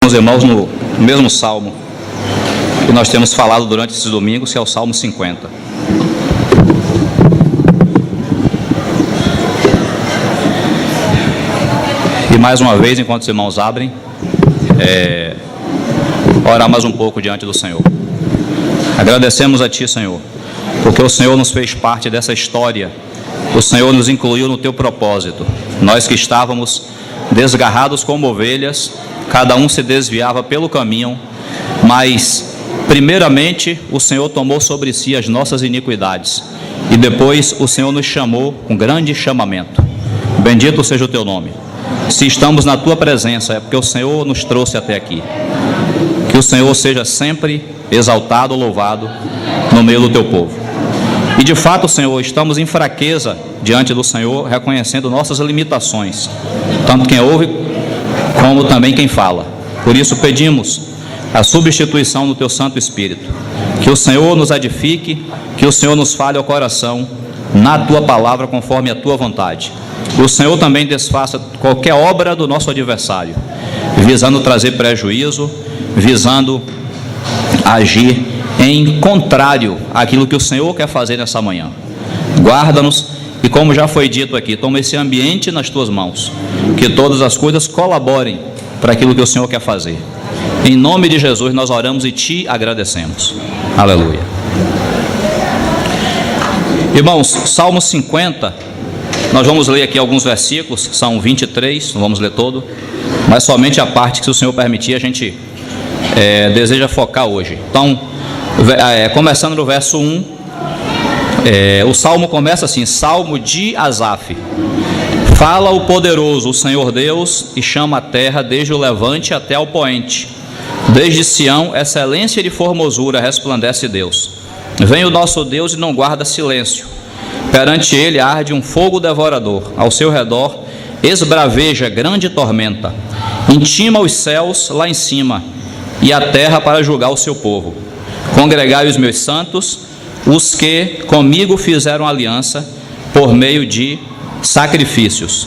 Meus irmãos, no mesmo salmo que nós temos falado durante esses domingos, que é o Salmo 50. E mais uma vez, enquanto os irmãos abrem, orar mais um pouco diante do Senhor. Agradecemos a Ti, Senhor, porque o Senhor nos fez parte dessa história. O Senhor nos incluiu no Teu propósito. Nós que estávamos desgarrados como ovelhas, cada um se desviava pelo caminho, mas primeiramente o Senhor tomou sobre si as nossas iniquidades, e depois o Senhor nos chamou com grande chamamento. Bendito seja o Teu nome. Se estamos na Tua presença, é porque o Senhor nos trouxe até aqui. Que o Senhor seja sempre exaltado, louvado no meio do Teu povo. E de fato, Senhor, estamos em fraqueza diante do Senhor, reconhecendo nossas limitações, tanto quem ouve como também quem fala. Por isso pedimos a substituição do Teu Santo Espírito, que o Senhor nos edifique, que o Senhor nos fale ao coração na Tua palavra conforme a Tua vontade. O Senhor também desfaça qualquer obra do nosso adversário, visando trazer prejuízo, visando agir em contrário àquilo que o Senhor quer fazer nessa manhã. Guarda-nos e, como já foi dito aqui, toma esse ambiente nas Tuas mãos, que todas as coisas colaborem para aquilo que o Senhor quer fazer. Em nome de Jesus nós oramos e Te agradecemos. Aleluia. Irmãos, Salmo 50, nós vamos ler aqui alguns versículos, são 23, não vamos ler todo, mas somente a parte que, se o Senhor permitir, a gente deseja focar hoje. Então, começando no verso 1, o salmo começa assim: Salmo de Asaf. Fala o poderoso, o Senhor Deus, e chama a terra desde o levante até o poente. Desde Sião, excelência de formosura, resplandece Deus. Vem o nosso Deus e não guarda silêncio. Perante ele arde um fogo devorador, ao seu redor esbraveja grande tormenta. Intima os céus lá em cima e a terra para julgar o seu povo. Congregai os meus santos, os que comigo fizeram aliança por meio de sacrifícios.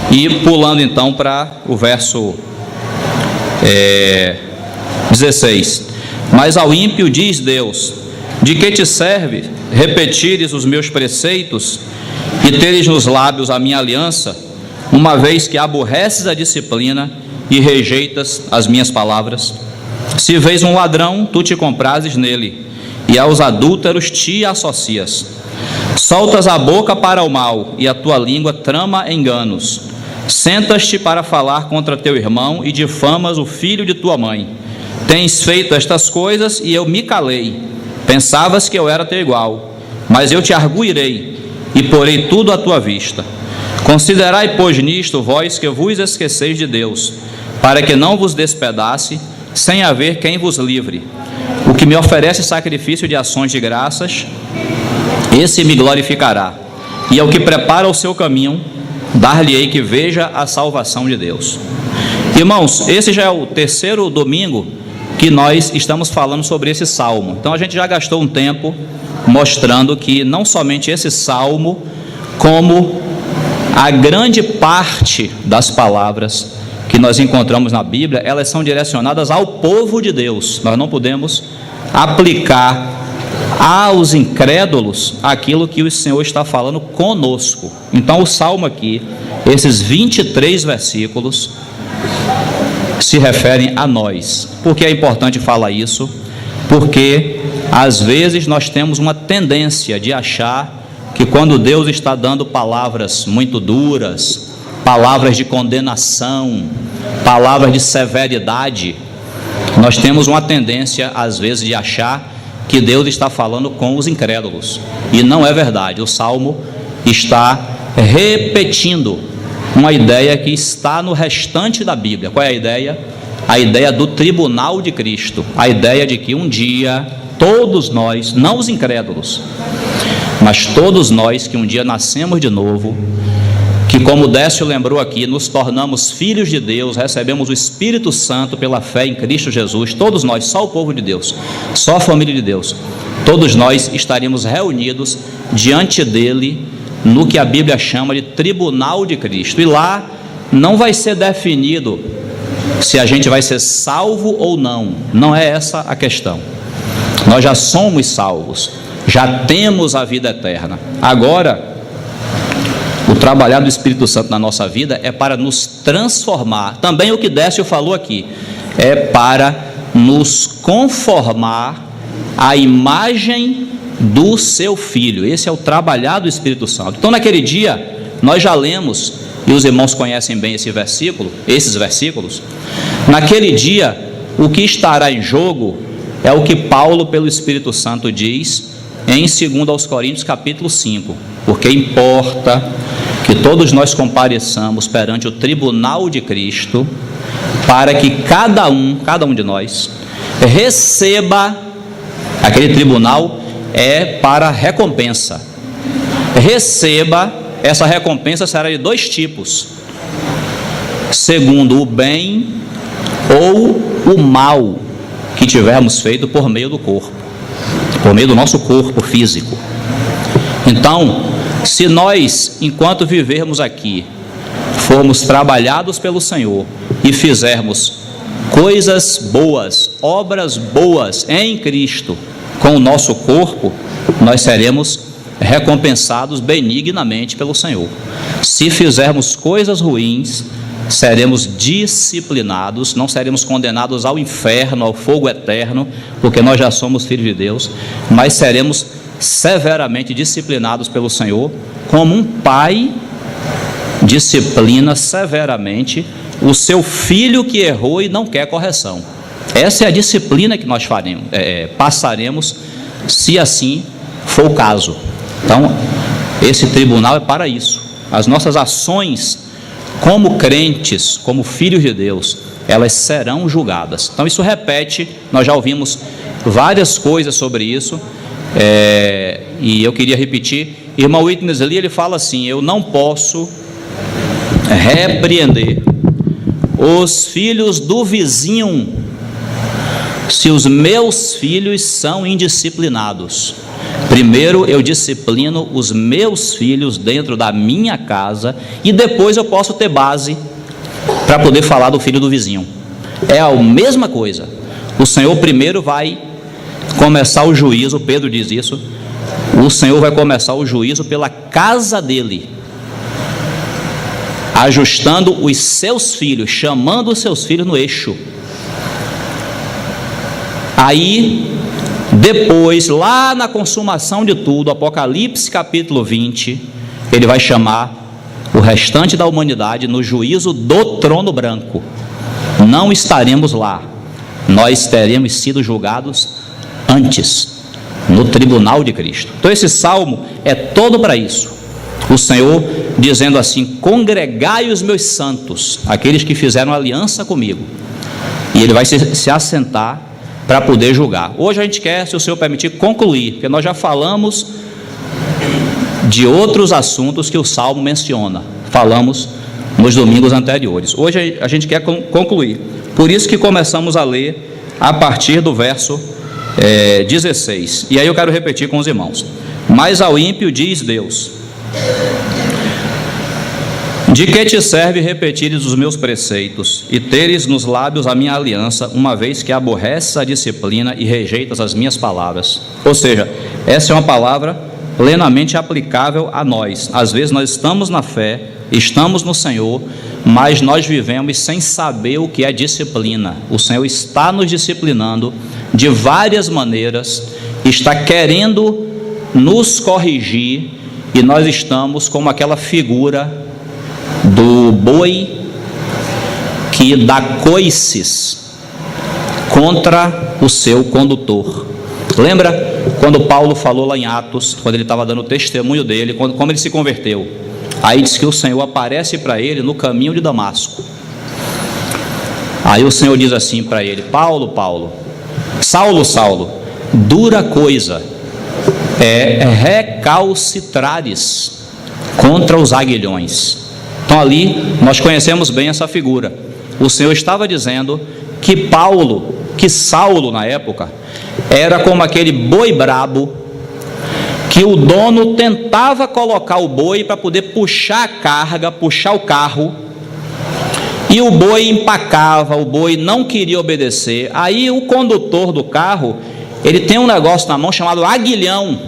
E pulando então para o verso 16. Mas ao ímpio diz Deus: de que te serve repetires os meus preceitos e teres nos lábios a minha aliança, uma vez que aborreces a disciplina e rejeitas as minhas palavras? Se vês um ladrão, tu te comprases nele, e aos adúlteros te associas. Soltas a boca para o mal, e a tua língua trama enganos. Sentas-te para falar contra teu irmão, e difamas o filho de tua mãe. Tens feito estas coisas, e eu me calei. Pensavas que eu era teu igual, mas eu te arguirei, e porei tudo à tua vista. Considerai, pois, nisto, vós que vos esqueceis de Deus, para que não vos despedace, sem haver quem vos livre. O que me oferece sacrifício de ações de graças, esse me glorificará. E ao que prepara o seu caminho, dar-lhe-ei que veja a salvação de Deus. Irmãos, esse já é o terceiro domingo que nós estamos falando sobre esse salmo. Então a gente já gastou um tempo mostrando que não somente esse salmo, como a grande parte das palavras que nós encontramos na Bíblia, elas são direcionadas ao povo de Deus. Nós não podemos aplicar aos incrédulos aquilo que o Senhor está falando conosco. Então o salmo aqui, esses 23 versículos, se referem a nós. Por que é importante falar isso? Porque às vezes nós temos uma tendência de achar que quando Deus está dando palavras muito duras, palavras de condenação, palavras de severidade, nós temos uma tendência às vezes de achar que Deus está falando com os incrédulos, e não é verdade. O salmo está repetindo uma ideia que está no restante da Bíblia. Qual é a ideia? A ideia do tribunal de Cristo, a ideia de que um dia todos nós, não os incrédulos, mas todos nós que um dia nascemos de novo, que, como Décio lembrou aqui, nos tornamos filhos de Deus, recebemos o Espírito Santo pela fé em Cristo Jesus, todos nós, só o povo de Deus, só a família de Deus, todos nós estaríamos reunidos diante dele no que a Bíblia chama de tribunal de Cristo. E lá não vai ser definido se a gente vai ser salvo ou não. Não é essa a questão. Nós já somos salvos, já temos a vida eterna. Agora, o trabalhar do Espírito Santo na nossa vida é para nos transformar. Também o que Décio falou aqui, é para nos conformar à imagem do seu Filho. Esse é o trabalhar do Espírito Santo. Então, naquele dia, nós já lemos, e os irmãos conhecem bem esses versículos. Naquele dia, o que estará em jogo é o que Paulo, pelo Espírito Santo, diz em 2 Coríntios capítulo 5, porque importa que todos nós compareçamos perante o tribunal de Cristo, para que cada um de nós receba. Aquele tribunal é para recompensa. Receba, essa recompensa será de dois tipos: segundo o bem ou o mal que tivermos feito por meio do corpo, por meio do nosso corpo físico. Então, se nós, enquanto vivermos aqui, formos trabalhados pelo Senhor e fizermos coisas boas, obras boas em Cristo com o nosso corpo, nós seremos recompensados benignamente pelo Senhor. Se fizermos coisas ruins, seremos disciplinados, não seremos condenados ao inferno, ao fogo eterno, porque nós já somos filhos de Deus, mas seremos severamente disciplinados pelo Senhor, como um pai disciplina severamente o seu filho que errou e não quer correção. Essa é a disciplina que nós passaremos, se assim for o caso. Então, esse tribunal é para isso. As nossas ações como crentes, como filhos de Deus, elas serão julgadas. Então isso repete, nós já ouvimos várias coisas sobre isso, e eu queria repetir. Irmão Witness ali, ele fala assim: eu não posso repreender os filhos do vizinho se os meus filhos são indisciplinados. Primeiro eu disciplino os meus filhos dentro da minha casa, e depois eu posso ter base para poder falar do filho do vizinho. É a mesma coisa. O Senhor primeiro vai começar o juízo, Pedro diz isso, o Senhor vai começar o juízo pela casa dele, ajustando os seus filhos, chamando os seus filhos no eixo. Aí, depois, lá na consumação de tudo, Apocalipse capítulo 20, ele vai chamar o restante da humanidade no juízo do trono branco. Não estaremos lá, nós teremos sido julgados antes, no tribunal de Cristo. Então esse salmo é todo para isso. O Senhor dizendo assim: congregai os meus santos, aqueles que fizeram aliança comigo. E ele vai se assentar para poder julgar. Hoje a gente quer, se o Senhor permitir, concluir, porque nós já falamos de outros assuntos que o Salmo menciona, falamos nos domingos anteriores. Hoje a gente quer concluir, por isso que começamos a ler a partir do verso 16, e aí eu quero repetir com os irmãos: mas ao ímpio diz Deus: de que te serve repetires os meus preceitos e teres nos lábios a minha aliança, uma vez que aborreces a disciplina e rejeitas as minhas palavras? Ou seja, essa é uma palavra plenamente aplicável a nós. Às vezes nós estamos na fé, estamos no Senhor, mas nós vivemos sem saber o que é disciplina. O Senhor está nos disciplinando de várias maneiras, está querendo nos corrigir, e nós estamos como aquela figura do boi que dá coices contra o seu condutor. Lembra quando Paulo falou lá em Atos, quando ele estava dando o testemunho dele, como ele se converteu? Aí diz que o Senhor aparece para ele no caminho de Damasco. Aí o Senhor diz assim para ele: Paulo, Saulo, dura coisa é recalcitrares contra os aguilhões. Então ali nós conhecemos bem essa figura. O Senhor estava dizendo que Saulo na época era como aquele boi brabo que o dono tentava colocar o boi para poder puxar a carga, puxar o carro, E o boi empacava, o boi não queria obedecer. Aí o condutor do carro, ele tem um negócio na mão chamado aguilhão,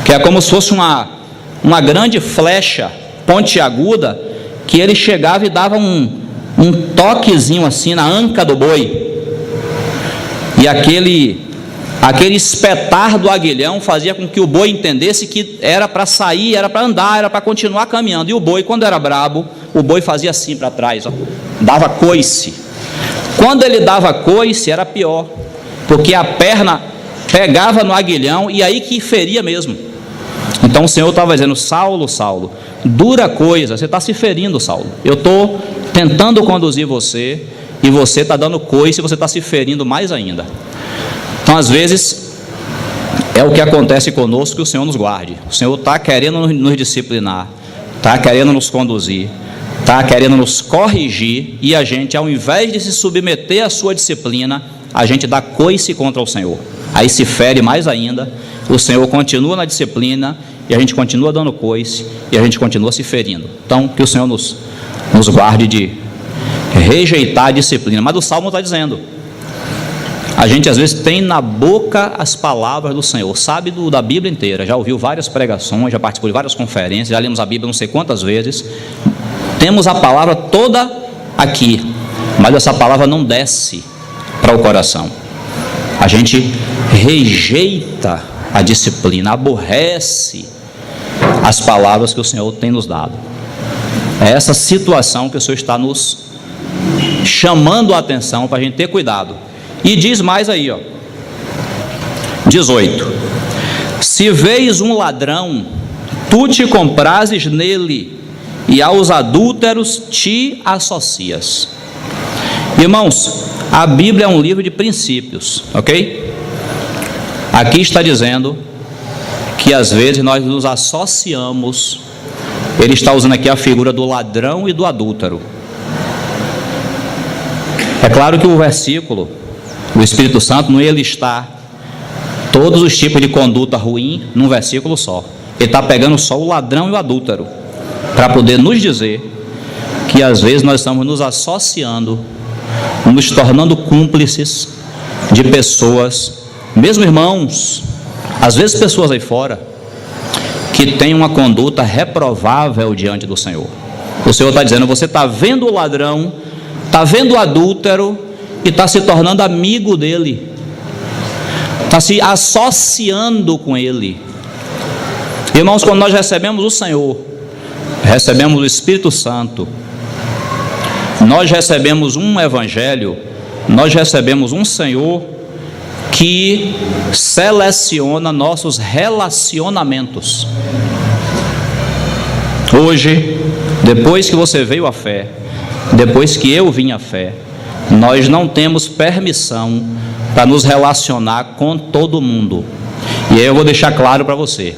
que é como se fosse uma grande flecha pontiaguda, que ele chegava e dava um toquezinho assim na anca do boi. E aquele espetar do aguilhão fazia com que o boi entendesse que era para sair, era para andar, era para continuar caminhando. E o boi, quando era brabo, o boi fazia assim para trás, ó, dava coice. Quando ele dava coice, era pior, porque a perna pegava no aguilhão e aí que feria mesmo. Então o Senhor estava dizendo: Saulo, Saulo, dura coisa, você está se ferindo, Saulo. Eu estou tentando conduzir você e você está dando coice e você está se ferindo mais ainda. Então, às vezes, é o que acontece conosco, que o Senhor nos guarde. O Senhor está querendo nos disciplinar, está querendo nos conduzir, está querendo nos corrigir, e a gente, ao invés de se submeter à sua disciplina, a gente dá coice contra o Senhor. Aí se fere mais ainda, o Senhor continua na disciplina, e a gente continua dando coice, e a gente continua se ferindo. Então, que o Senhor nos guarde de rejeitar a disciplina. Mas o Salmo está dizendo: a gente às vezes tem na boca as palavras do Senhor, sabe da Bíblia inteira, já ouviu várias pregações, já participou de várias conferências, já lemos a Bíblia não sei quantas vezes, temos a palavra toda aqui, mas essa palavra não desce para o coração. A gente rejeita a disciplina, aborrece as palavras que o Senhor tem nos dado. É essa situação que o Senhor está nos chamando a atenção para a gente ter cuidado. E diz mais aí, ó, 18: se veis um ladrão, tu te comprases nele, e aos adúlteros te associas. Irmãos, a Bíblia é um livro de princípios, ok? Aqui está dizendo que às vezes nós nos associamos. Ele está usando aqui a figura do ladrão e do adúltero. É claro que o versículo, o Espírito Santo não ia listar todos os tipos de conduta ruim num versículo só. Ele está pegando só o ladrão e o adúltero, para poder nos dizer que às vezes nós estamos nos associando, nos tornando cúmplices de pessoas, mesmo irmãos, às vezes pessoas aí fora, que têm uma conduta reprovável diante do Senhor. O Senhor está dizendo: você está vendo o ladrão, está vendo o adúltero, e está se tornando amigo dele, está se associando com ele. Irmãos, quando nós recebemos o Senhor, recebemos o Espírito Santo, nós recebemos um Evangelho, nós recebemos um Senhor que seleciona nossos relacionamentos. Hoje, depois que você veio à fé, depois que eu vim à fé, nós não temos permissão para nos relacionar com todo mundo. E aí eu vou deixar claro para você,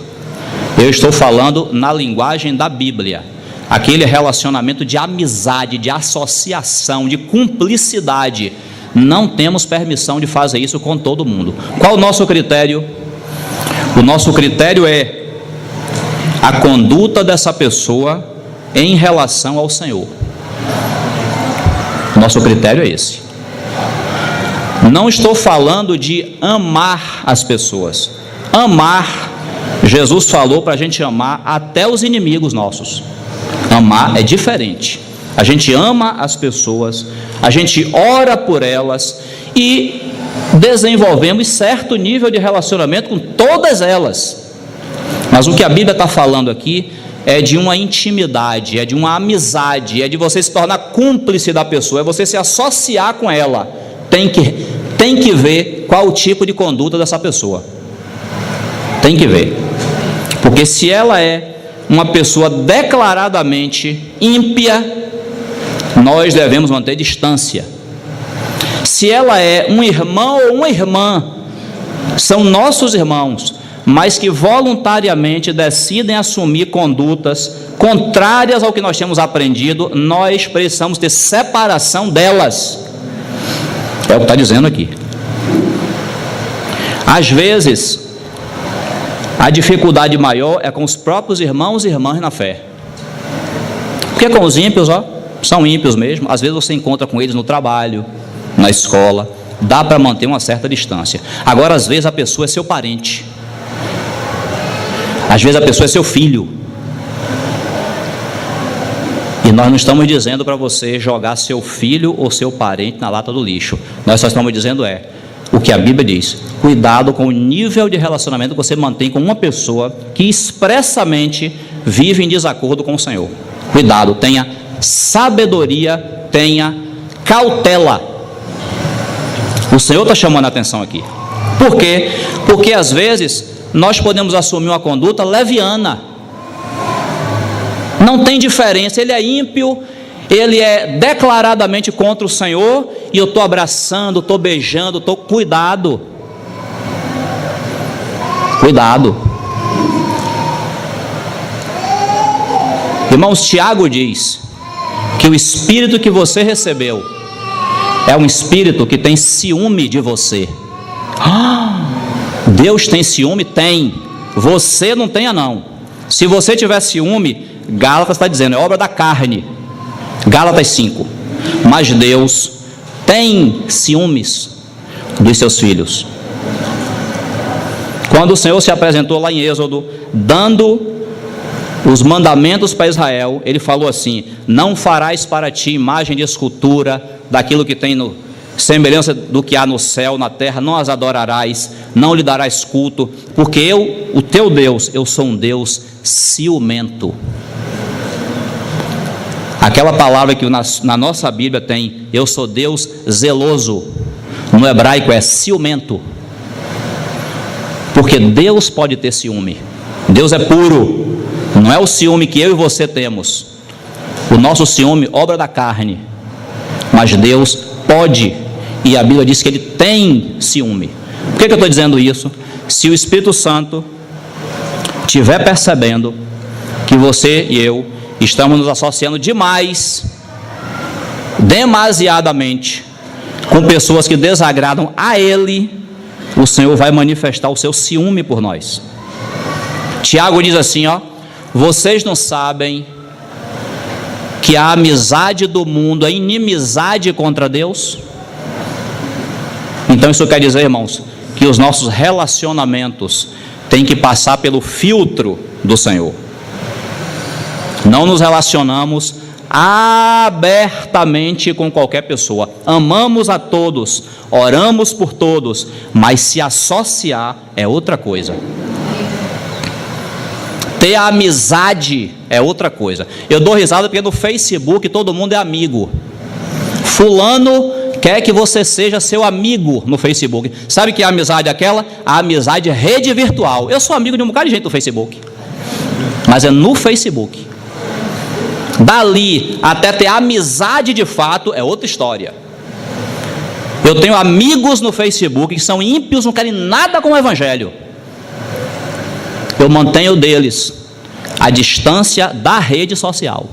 eu estou falando na linguagem da Bíblia, aquele relacionamento de amizade, de associação, de cumplicidade. Não temos permissão de fazer isso com todo mundo. Qual o nosso critério? O nosso critério é a conduta dessa pessoa em relação ao Senhor. Nosso critério é esse. Não estou falando de amar as pessoas. Amar, Jesus falou para a gente amar até os inimigos nossos. Amar é diferente. A gente ama as pessoas, a gente ora por elas e desenvolvemos certo nível de relacionamento com todas elas. Mas o que a Bíblia está falando aqui é de uma intimidade, é de uma amizade, é de você se tornar cúmplice da pessoa, é você se associar com ela. Tem que ver qual o tipo de conduta dessa pessoa. Tem que ver. Porque se ela é uma pessoa declaradamente ímpia, nós devemos manter distância. Se ela é um irmão ou uma irmã, são nossos irmãos, mas que voluntariamente decidem assumir condutas contrárias ao que nós temos aprendido, nós precisamos ter separação delas. É o que está dizendo aqui. Às vezes, a dificuldade maior é com os próprios irmãos e irmãs na fé. Porque com os ímpios, são ímpios mesmo, às vezes você encontra com eles no trabalho, na escola, dá para manter uma certa distância. Agora, às vezes a pessoa é seu parente, às vezes a pessoa é seu filho, e nós não estamos dizendo para você jogar seu filho ou seu parente na lata do lixo. Nós só estamos dizendo o que a Bíblia diz: cuidado com o nível de relacionamento que você mantém com uma pessoa que expressamente vive em desacordo com o Senhor. Cuidado, tenha sabedoria, tenha cautela. O Senhor está chamando a atenção aqui. Por quê? Porque às vezes nós podemos assumir uma conduta leviana. Não tem diferença, ele é ímpio, ele é declaradamente contra o Senhor, e eu estou abraçando, estou beijando, cuidado. Cuidado. Irmãos, Tiago diz que o espírito que você recebeu é um espírito que tem ciúme de você. Deus tem ciúme? Tem. Você não tenha não. Se você tiver ciúme, Gálatas está dizendo, é obra da carne. Gálatas 5. Mas Deus tem ciúmes dos seus filhos. Quando o Senhor se apresentou lá em Êxodo, dando os mandamentos para Israel, ele falou assim: não farás para ti imagem de escultura daquilo que tem no semelhança do que há no céu, na terra, não as adorarás, não lhe darás culto, porque eu, o teu Deus, eu sou um Deus ciumento. Aquela palavra que na nossa Bíblia tem, eu sou Deus zeloso, no hebraico é ciumento. Porque Deus pode ter ciúme. Deus é puro. Não é o ciúme que eu e você temos. O nosso ciúme, obra da carne. Mas Deus pode. E a Bíblia diz que Ele tem ciúme. Por que eu estou dizendo isso? Se o Espírito Santo estiver percebendo que você e eu estamos nos associando demasiadamente, com pessoas que desagradam a Ele, o Senhor vai manifestar o seu ciúme por nós. Tiago diz assim, vocês não sabem que a amizade do mundo é inimizade contra Deus? Então isso quer dizer, irmãos, que os nossos relacionamentos têm que passar pelo filtro do Senhor. Não nos relacionamos abertamente com qualquer pessoa. Amamos a todos, oramos por todos, mas se associar é outra coisa. Ter a amizade é outra coisa. Eu dou risada porque no Facebook todo mundo é amigo. Fulano quer que você seja seu amigo no Facebook. Sabe que a amizade é aquela? A amizade é rede virtual. Eu sou amigo de um bocado de gente no Facebook, mas é no Facebook. Dali até ter amizade de fato é outra história. Eu tenho amigos no Facebook que são ímpios, não querem nada com o Evangelho. Eu mantenho deles a distância da rede social.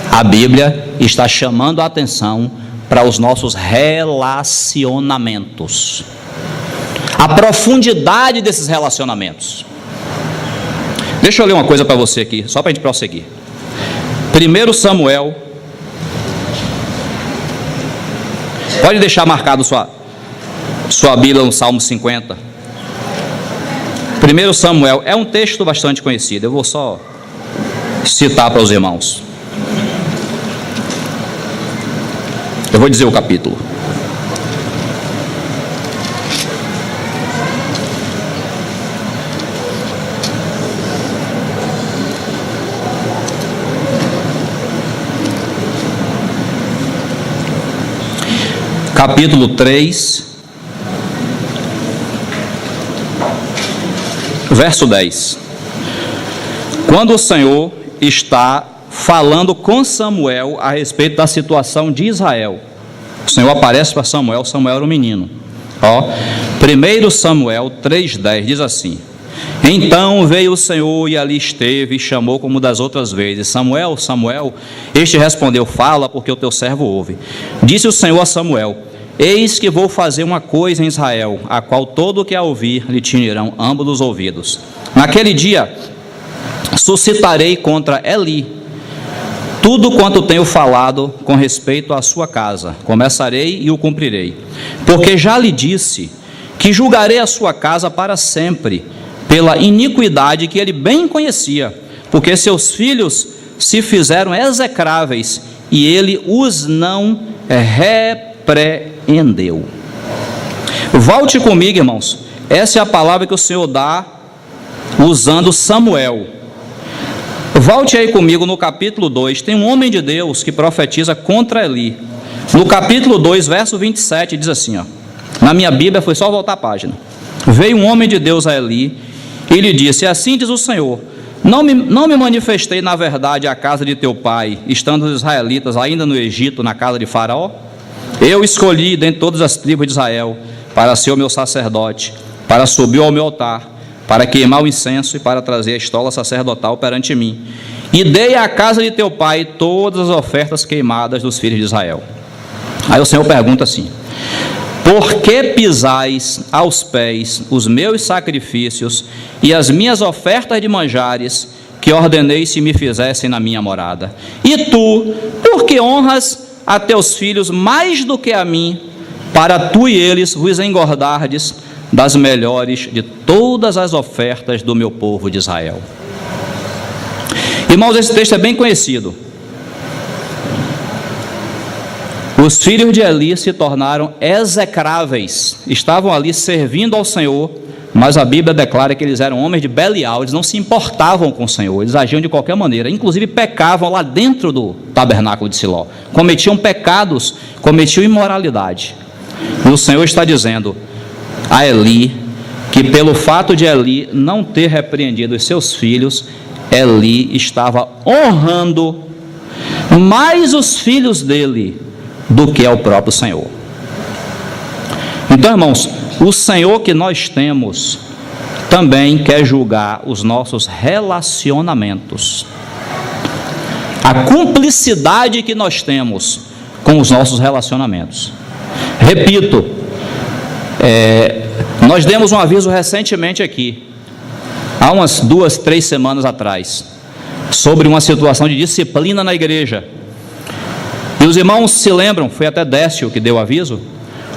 A Bíblia está chamando a atenção para os nossos relacionamentos, a profundidade desses relacionamentos. Deixa eu ler uma coisa para você aqui, só para a gente prosseguir. 1 Samuel, pode deixar marcado sua Bíblia no Salmo 50. 1 Samuel é um texto bastante conhecido, eu vou só citar para os irmãos. Eu vou dizer o capítulo. Capítulo 3, verso 10. Quando o Senhor está falando com Samuel a respeito da situação de Israel, o Senhor aparece para Samuel. Samuel era um menino. 1 Samuel 3,10 diz assim: então veio o Senhor e ali esteve e chamou como das outras vezes: Samuel, Samuel. Este respondeu: fala, porque o teu servo ouve. Disse o Senhor a Samuel: eis que vou fazer uma coisa em Israel, a qual todo o que a ouvir lhe tinirão ambos os ouvidos. Naquele dia suscitarei contra Eli tudo quanto tenho falado com respeito à sua casa. Começarei e o cumprirei. Porque já lhe disse que julgarei a sua casa para sempre, pela iniquidade que ele bem conhecia, porque seus filhos se fizeram execráveis e ele os não repreendeu. Volte comigo, irmãos. Essa é a palavra que o Senhor dá usando Samuel. Volte aí comigo no capítulo 2, tem um homem de Deus que profetiza contra Eli. No capítulo 2, verso 27, diz assim, ó, na minha Bíblia foi só voltar a página. Veio um homem de Deus a Eli e lhe disse, assim diz o Senhor, não me manifestei na verdade à casa de teu pai, estando os israelitas ainda no Egito, na casa de Faraó? Eu escolhi dentre todas as tribos de Israel para ser o meu sacerdote, para subir ao meu altar, para queimar o incenso e para trazer a estola sacerdotal perante mim. E dei à casa de teu pai todas as ofertas queimadas dos filhos de Israel. Aí o Senhor pergunta assim, por que pisais aos pés os meus sacrifícios e as minhas ofertas de manjares que ordenei se me fizessem na minha morada? E tu, por que honras a teus filhos mais do que a mim, para tu e eles vos engordardes das melhores de todas as ofertas do meu povo de Israel? Irmãos, esse texto é bem conhecido. Os filhos de Eli se tornaram execráveis, estavam ali servindo ao Senhor, mas a Bíblia declara que eles eram homens de Belial, eles não se importavam com o Senhor, eles agiam de qualquer maneira, inclusive pecavam lá dentro do tabernáculo de Siló, cometiam pecados, cometiam imoralidade. E o Senhor está dizendo a Eli que pelo fato de Eli não ter repreendido os seus filhos, Eli estava honrando mais os filhos dele do que ao próprio Senhor. Então, irmãos, o Senhor que nós temos também quer julgar os nossos relacionamentos, a cumplicidade que nós temos com os nossos relacionamentos. Repito, nós demos um aviso recentemente aqui, há umas 2, 3 semanas atrás, sobre uma situação de disciplina na igreja. E os irmãos se lembram, foi até Décio que deu o aviso,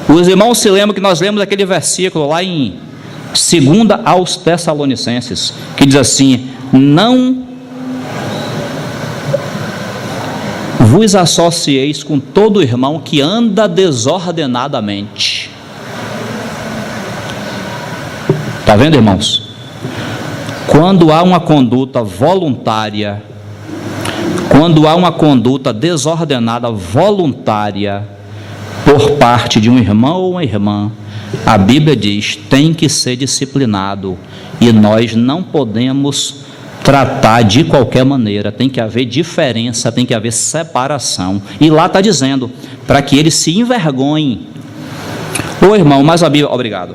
os irmãos se lembram que nós lemos aquele versículo lá em 2 aos Tessalonicenses, que diz assim, não vos associeis com todo irmão que anda desordenadamente. Está vendo, irmãos? Quando há uma conduta voluntária, quando há uma conduta desordenada voluntária por parte de um irmão ou uma irmã, a Bíblia diz, tem que ser disciplinado, e nós não podemos tratar de qualquer maneira, tem que haver diferença, tem que haver separação, e lá está dizendo, para que eles se envergonhem. Ô irmão, mas a Bíblia, obrigado.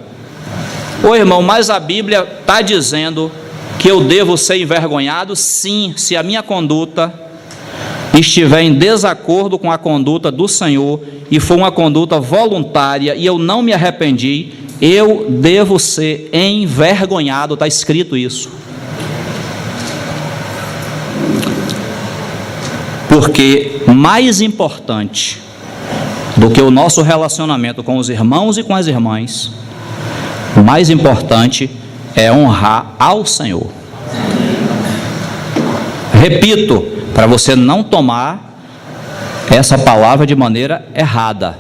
Ô irmão, mas a Bíblia está dizendo que eu devo ser envergonhado? Sim, se a minha conduta estiver em desacordo com a conduta do Senhor e for uma conduta voluntária e eu não me arrependi, eu devo ser envergonhado, está escrito isso. Porque mais importante do que o nosso relacionamento com os irmãos e com as irmãs, mais importante é honrar ao Senhor. Repito, para você não tomar essa palavra de maneira errada,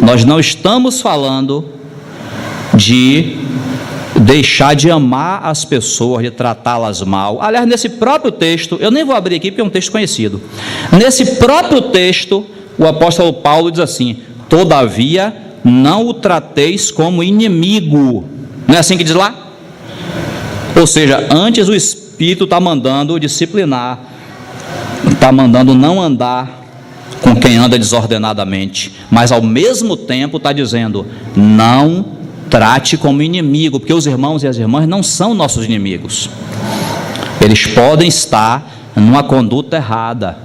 nós não estamos falando de deixar de amar as pessoas, de tratá-las mal. Aliás, nesse próprio texto, eu nem vou abrir aqui porque é um texto conhecido, nesse próprio texto, o apóstolo Paulo diz assim, todavia não o trateis como inimigo. Não é assim que diz lá? Ou seja, antes o Espírito está mandando disciplinar, está mandando não andar com quem anda desordenadamente, mas ao mesmo tempo está dizendo, não trate como inimigo, porque os irmãos e as irmãs não são nossos inimigos, eles podem estar numa conduta errada,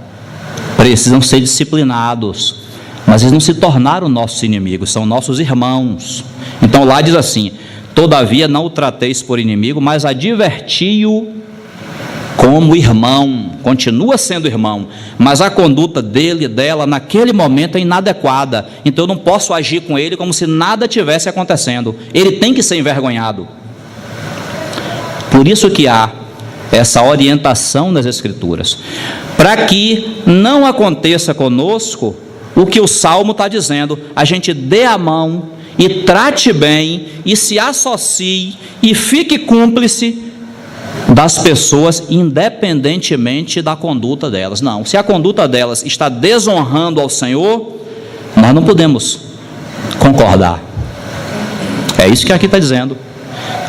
precisam ser disciplinados, mas eles não se tornaram nossos inimigos, são nossos irmãos. Então lá diz assim, todavia não o trateis por inimigo, mas adverti-o como irmão, continua sendo irmão, mas a conduta dele e dela naquele momento é inadequada, então eu não posso agir com ele como se nada tivesse acontecendo, ele tem que ser envergonhado. Por isso que há essa orientação nas Escrituras, para que não aconteça conosco o que o Salmo está dizendo, a gente dê a mão e trate bem, e se associe, e fique cúmplice das pessoas, independentemente da conduta delas. Não, se a conduta delas está desonrando ao Senhor, nós não podemos concordar. É isso que aqui está dizendo.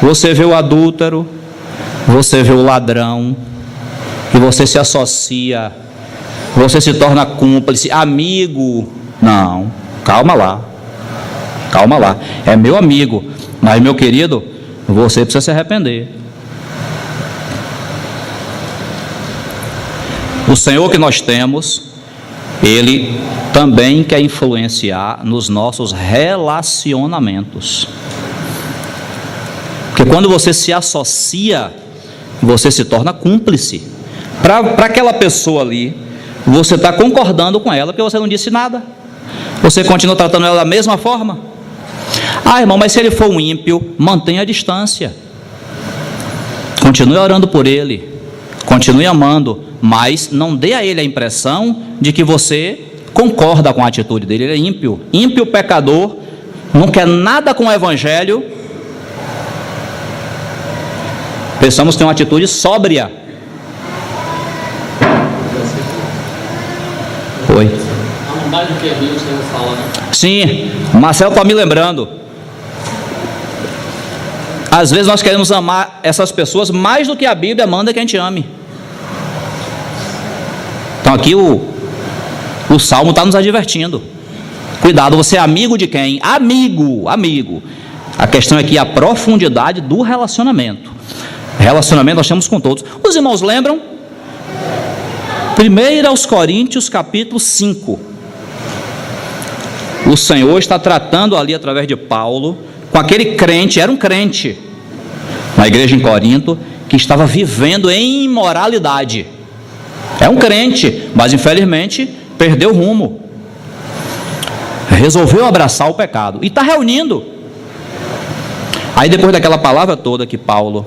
Você vê o adúltero, você vê o ladrão, e você se associa, você se torna cúmplice, amigo. Não, calma lá, é meu amigo, mas meu querido, você precisa se arrepender. O Senhor que nós temos, Ele também quer influenciar nos nossos relacionamentos, porque quando você se associa, você se torna cúmplice. Para aquela pessoa ali, você está concordando com ela, porque você não disse nada, você continua tratando ela da mesma forma. Ah, irmão, mas se ele for um ímpio, mantenha a distância, continue orando por ele, continue amando, mas não dê a ele a impressão de que você concorda com a atitude dele. Ele é ímpio, pecador, não quer nada com o Evangelho. Precisamos ter uma atitude sóbria. Oi. A mais do que a Bíblia você fala, né? Sim, Marcelo está me lembrando. Às vezes nós queremos amar essas pessoas mais do que a Bíblia manda que a gente ame. Então aqui o Salmo está nos advertindo. Cuidado, você é amigo de quem? Amigo. A questão aqui é a profundidade do relacionamento. Relacionamento nós temos com todos. Os irmãos lembram? 1 Coríntios capítulo 5. O Senhor está tratando ali através de Paulo com aquele crente, era um crente na igreja em Corinto, que estava vivendo em imoralidade. É um crente, mas infelizmente perdeu o rumo, resolveu abraçar o pecado e está reunindo. Aí depois daquela palavra toda que Paulo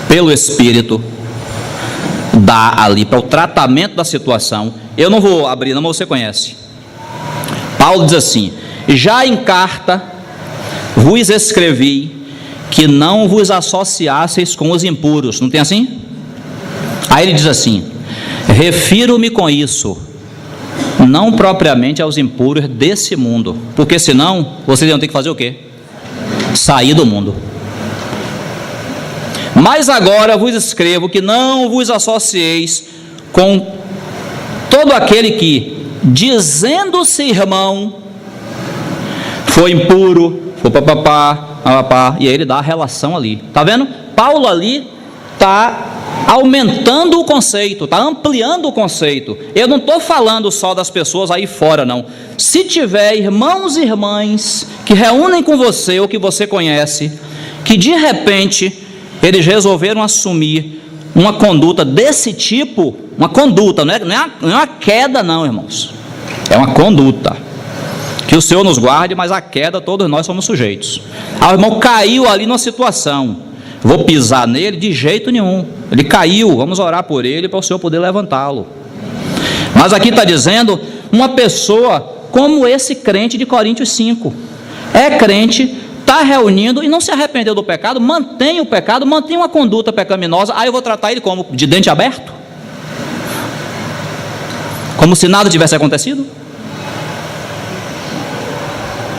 pelo Espírito dá ali para o tratamento da situação, eu não vou abrir não, mas você conhece. Paulo diz assim: já em carta vos escrevi que não vos associasseis com os impuros. Não tem assim? Aí ele diz assim: refiro-me com isso não propriamente aos impuros desse mundo, porque senão vocês iam ter que fazer o quê? Sair do mundo. Mas agora vos escrevo que não vos associeis com todo aquele que, dizendo-se irmão, foi impuro, foi papapá, e aí ele dá a relação ali. Está vendo? Paulo ali está aumentando o conceito, está ampliando o conceito. Eu não estou falando só das pessoas aí fora, não. Se tiver irmãos e irmãs que reúnem com você ou que você conhece, que de repente eles resolveram assumir uma conduta desse tipo, uma conduta, não é uma queda não, irmãos, é uma conduta, que o Senhor nos guarde, mas a queda todos nós somos sujeitos. O irmão caiu ali numa situação, vou pisar nele? De jeito nenhum, ele caiu, vamos orar por ele para o Senhor poder levantá-lo. Mas aqui está dizendo uma pessoa como esse crente de Coríntios 5, é crente, está reunindo e não se arrependeu do pecado, mantém o pecado, mantém uma conduta pecaminosa. Aí eu vou tratar ele como? De dente aberto? Como se nada tivesse acontecido?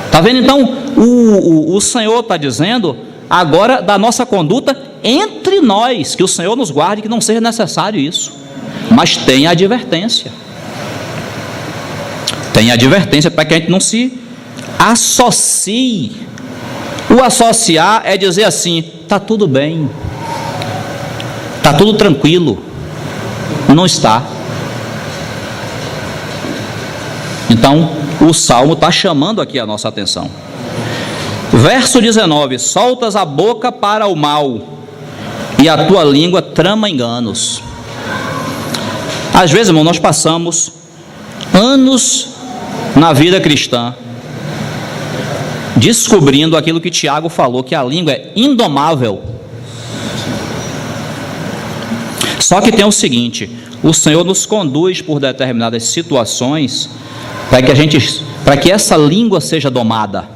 Está vendo então? O Senhor está dizendo agora da nossa conduta entre nós, que o Senhor nos guarde, que não seja necessário isso, mas tem advertência. Tem advertência para que a gente não se associe. O associar é dizer assim: está tudo bem, está tudo tranquilo. Não está. Então o Salmo está chamando aqui a nossa atenção. Verso 19: soltas a boca para o mal, e a tua língua trama enganos. Às vezes, irmão, nós passamos anos na vida cristã descobrindo aquilo que Tiago falou, que a língua é indomável. Só que tem o seguinte: o Senhor nos conduz por determinadas situações para que essa língua seja domada.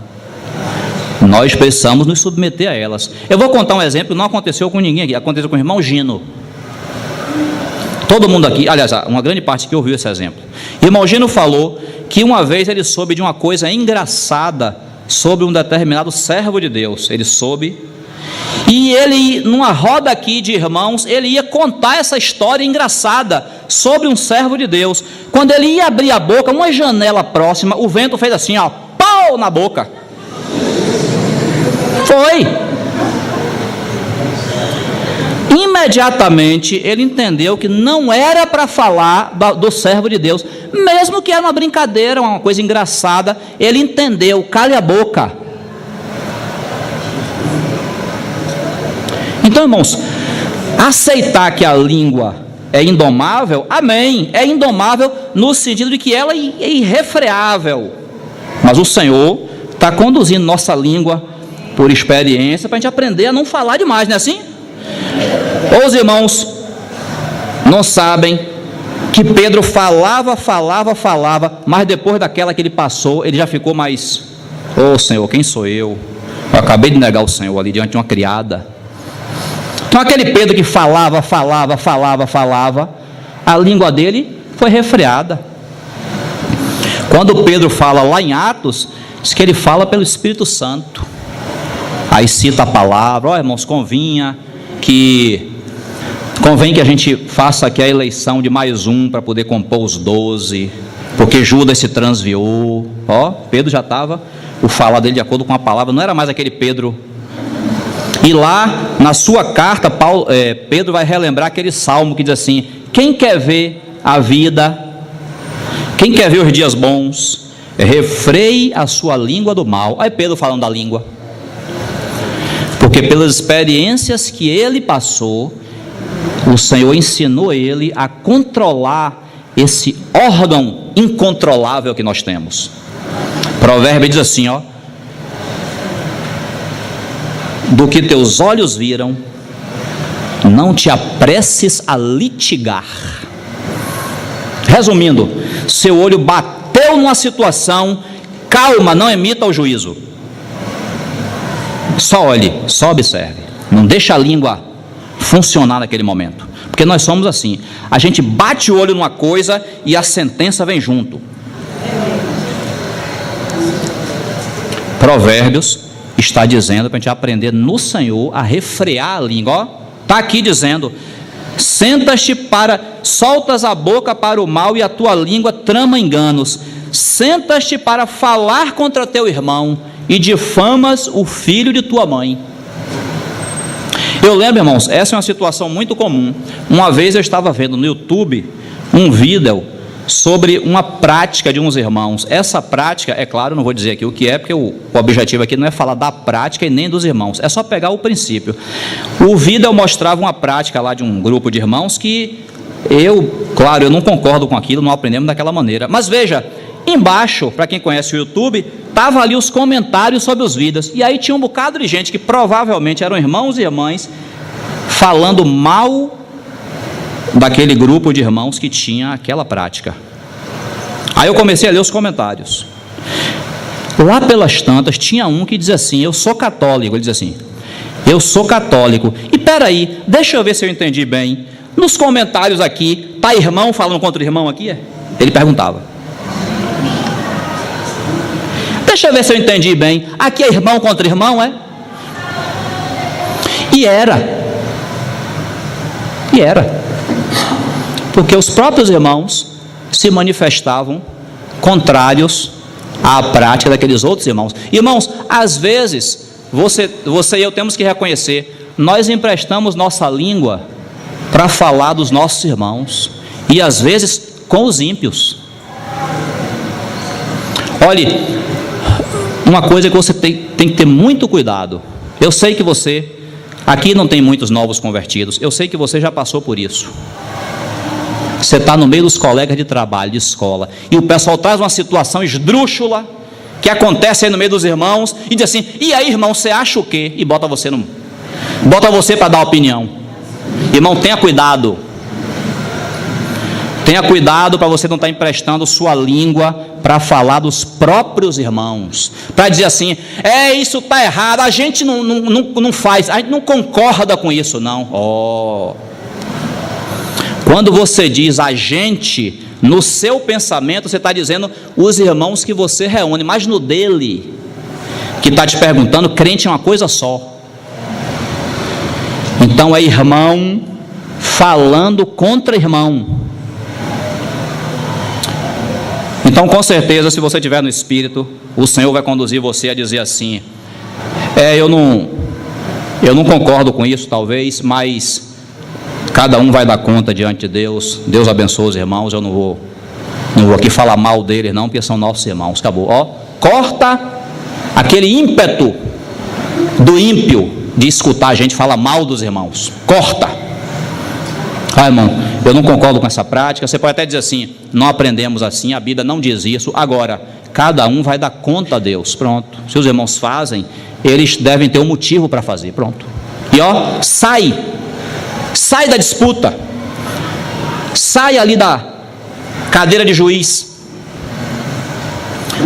Nós precisamos nos submeter a elas. Eu vou contar um exemplo, não aconteceu com ninguém aqui, aconteceu com o irmão Gino. Todo mundo aqui, aliás, uma grande parte que ouviu esse exemplo. Irmão Gino falou que uma vez ele soube de uma coisa engraçada sobre um determinado servo de Deus. Ele soube, e ele, numa roda aqui de irmãos, ele ia contar essa história engraçada sobre um servo de Deus. Quando ele ia abrir a boca, uma janela próxima, o vento fez assim, ó, pau na boca. Foi. Imediatamente ele entendeu que não era para falar do servo de Deus, mesmo que era uma brincadeira, uma coisa engraçada. Ele entendeu, cale a boca. Então, irmãos, aceitar que a língua é indomável, amém, é indomável no sentido de que ela é irrefreável, mas o Senhor está conduzindo nossa língua por experiência para a gente aprender a não falar demais, não é assim? Os irmãos não sabem que Pedro falava, mas depois daquela que ele passou, ele já ficou mais: ô Senhor, quem sou eu? Eu acabei de negar o Senhor ali diante de uma criada. Então aquele Pedro que falava, a língua dele foi refreada. Quando Pedro fala lá em Atos, diz que ele fala pelo Espírito Santo. Aí cita a palavra: ó irmãos, convém que a gente faça aqui a eleição de mais um para poder compor os 12, porque Judas se transviou. Ó, Pedro já estava, o falar dele de acordo com a palavra, não era mais aquele Pedro. E lá na sua carta, Pedro vai relembrar aquele salmo que diz assim: quem quer ver a vida, quem quer ver os dias bons, refreie a sua língua do mal. Aí Pedro falando da língua, porque pelas experiências que ele passou, o Senhor ensinou ele a controlar esse órgão incontrolável que nós temos. Provérbio diz assim, ó: do que teus olhos viram, não te apresses a litigar. Resumindo, seu olho bateu numa situação, calma, não emita o juízo. Só olhe, só observe. Não deixa a língua funcionar naquele momento, porque nós somos assim. A gente bate o olho numa coisa e a sentença vem junto. Provérbios está dizendo para a gente aprender no Senhor a refrear a língua. Está aqui dizendo: soltas a boca para o mal e a tua língua trama enganos. Sentas-te para falar contra teu irmão e difamas o filho de tua mãe. Eu lembro, irmãos, essa é uma situação muito comum. Uma vez eu estava vendo no YouTube um vídeo sobre uma prática de uns irmãos. Essa prática, é claro, não vou dizer aqui o que é, porque o objetivo aqui não é falar da prática e nem dos irmãos, é só pegar o princípio. O vídeo mostrava uma prática lá de um grupo de irmãos que eu não concordo com aquilo, não aprendemos daquela maneira. Mas veja, embaixo, para quem conhece o YouTube, estava ali os comentários sobre os vídeos, e aí tinha um bocado de gente que provavelmente eram irmãos e irmãs falando mal daquele grupo de irmãos que tinha aquela prática. Aí eu comecei a ler os comentários. Lá pelas tantas tinha um que dizia assim: eu sou católico. Ele dizia assim: eu sou católico. E peraí, deixa eu ver se eu entendi bem. Nos comentários aqui, tá irmão falando contra irmão aqui? Ele perguntava. Deixa eu ver se eu entendi bem. Aqui é irmão contra irmão, é? E era. Porque os próprios irmãos se manifestavam contrários à prática daqueles outros irmãos. Irmãos, às vezes, você e eu temos que reconhecer, nós emprestamos nossa língua para falar dos nossos irmãos, e às vezes com os ímpios. Olhe, uma coisa que você tem que ter muito cuidado. Eu sei que você, aqui não tem muitos novos convertidos, eu sei que você já passou por isso. Você está no meio dos colegas de trabalho, de escola, e o pessoal traz uma situação esdrúxula, que acontece aí no meio dos irmãos, e diz assim: e aí, irmão, você acha o quê? E bota você para dar opinião. Irmão, tenha cuidado. Tenha cuidado para você não estar emprestando sua língua para falar dos próprios irmãos, para dizer assim: isso está errado, a gente não faz, a gente não concorda com isso, não. Quando você diz a gente, no seu pensamento você está dizendo os irmãos que você reúne, mas no dele, que está te perguntando, crente é uma coisa só. Então é irmão falando contra irmão. Então, com certeza, se você estiver no Espírito, o Senhor vai conduzir você a dizer assim: eu não concordo com isso, talvez, mas cada um vai dar conta diante de Deus. Deus abençoe os irmãos. Eu não vou aqui falar mal deles, não, porque são nossos irmãos. Acabou. Corta aquele ímpeto do ímpio de escutar a gente falar mal dos irmãos. Corta. Irmão, eu não concordo com essa prática. Você pode até dizer assim: não aprendemos assim, a Bíblia não diz isso. Agora, cada um vai dar conta a Deus. Pronto. Se os irmãos fazem, eles devem ter um motivo para fazer. Pronto. E sai da disputa, sai ali da cadeira de juiz,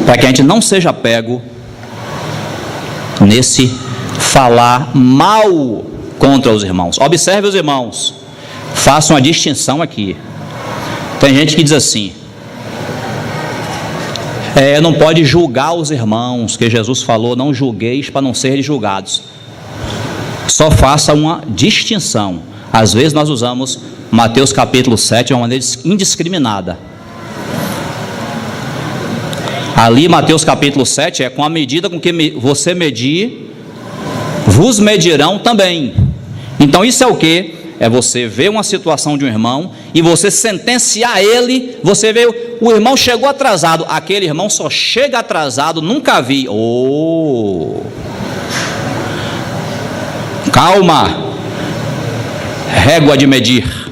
para que a gente não seja pego nesse falar mal contra os irmãos. Observe os irmãos, façam uma distinção aqui. Tem gente que diz assim: não pode julgar os irmãos, que Jesus falou: não julgueis para não serem julgados. Só faça uma distinção. Às vezes nós usamos Mateus capítulo 7 de uma maneira indiscriminada. Ali Mateus capítulo 7 é: com a medida com que você medir, vos medirão também. Então isso é o que? É você ver uma situação de um irmão e você sentenciar ele. Você vê, o irmão chegou atrasado, aquele irmão só chega atrasado, nunca vi. Calma, régua de medir.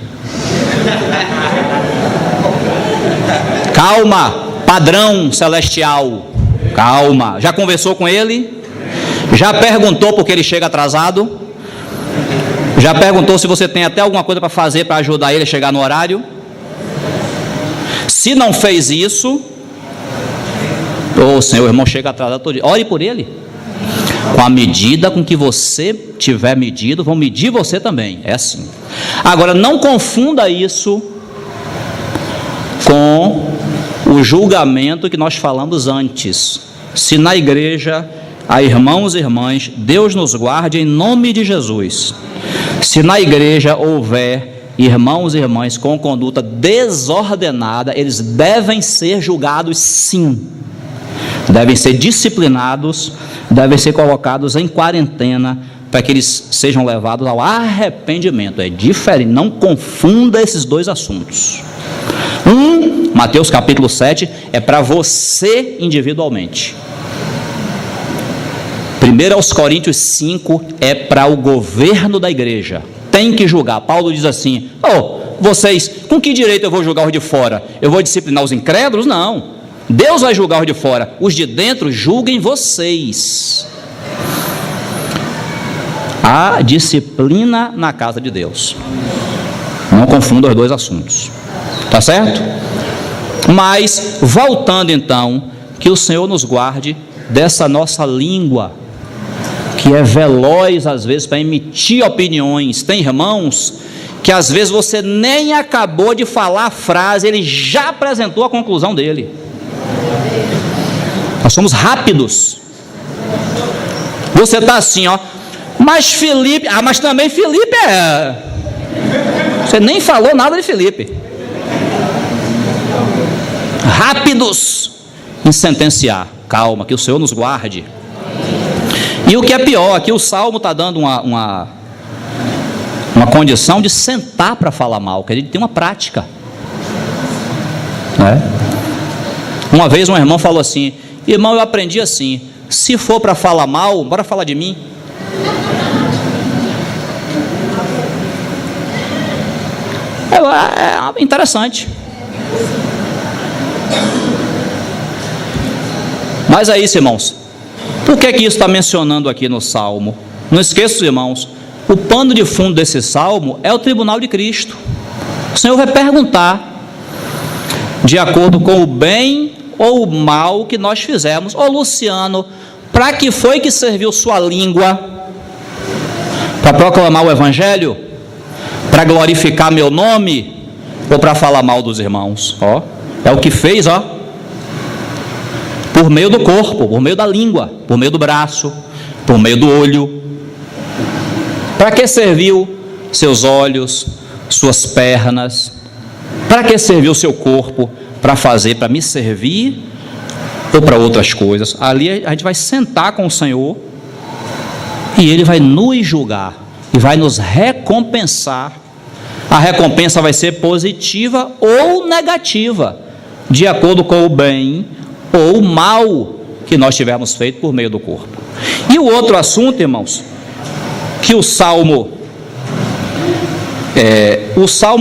Calma, padrão celestial. Calma, já conversou com ele? Já perguntou por que ele chega atrasado? Já perguntou se você tem até alguma coisa para fazer para ajudar ele a chegar no horário? Se não fez isso, Senhor, o irmão chega atrasado todo dia. Ore por ele. Com a medida com que você tiver medido, vão medir você também. É assim. Agora, não confunda isso com o julgamento que nós falamos antes. Se na igreja há irmãos e irmãs, Deus nos guarde em nome de Jesus. Se na igreja houver irmãos e irmãs com conduta desordenada, eles devem ser julgados, sim. Devem ser disciplinados, devem ser colocados em quarentena, para que eles sejam levados ao arrependimento. É diferente, não confunda esses dois assuntos. Mateus capítulo 7 é para você individualmente. 1 aos Coríntios 5 é para o governo da igreja. Tem que julgar. Paulo diz assim: vocês, com que direito eu vou julgar os de fora? Eu vou disciplinar os incrédulos? Não. Deus vai julgar os de fora. Os de dentro julguem vocês. Há disciplina na casa de Deus. Não confunda os dois assuntos. Tá certo? Mas, voltando então, que o Senhor nos guarde dessa nossa língua, que é veloz às vezes para emitir opiniões. Tem irmãos que às vezes você nem acabou de falar a frase, ele já apresentou a conclusão dele. Nós somos rápidos. Você está assim, mas Felipe, mas também Felipe você nem falou nada de Felipe. Rápidos em sentenciar. Calma, que o Senhor nos guarde. E o que é pior, aqui o Salmo está dando uma condição de sentar para falar mal, que ele tem uma prática, né? Uma vez um irmão falou assim: Irmão, eu aprendi assim: se for para falar mal, bora falar de mim. É interessante. Mas é isso, irmãos. Por que isso está mencionando aqui no Salmo? Não esqueça, irmãos, o pano de fundo desse Salmo é o tribunal de Cristo. O Senhor vai perguntar, de acordo com o bem ou o mal que nós fizemos. Ô Luciano, para que foi que serviu sua língua? Para proclamar o Evangelho? Para glorificar meu nome? Ou para falar mal dos irmãos? É o que fez, por meio do corpo, por meio da língua, por meio do braço, por meio do olho. Para que serviu seus olhos, suas pernas? Para que serviu seu corpo? Para fazer, para me servir ou para outras coisas? Ali a gente vai sentar com o Senhor e Ele vai nos julgar e vai nos recompensar. A recompensa vai ser positiva ou negativa, de acordo com o bem ou o mal que nós tivermos feito por meio do corpo. E o outro assunto, irmãos, que o Salmo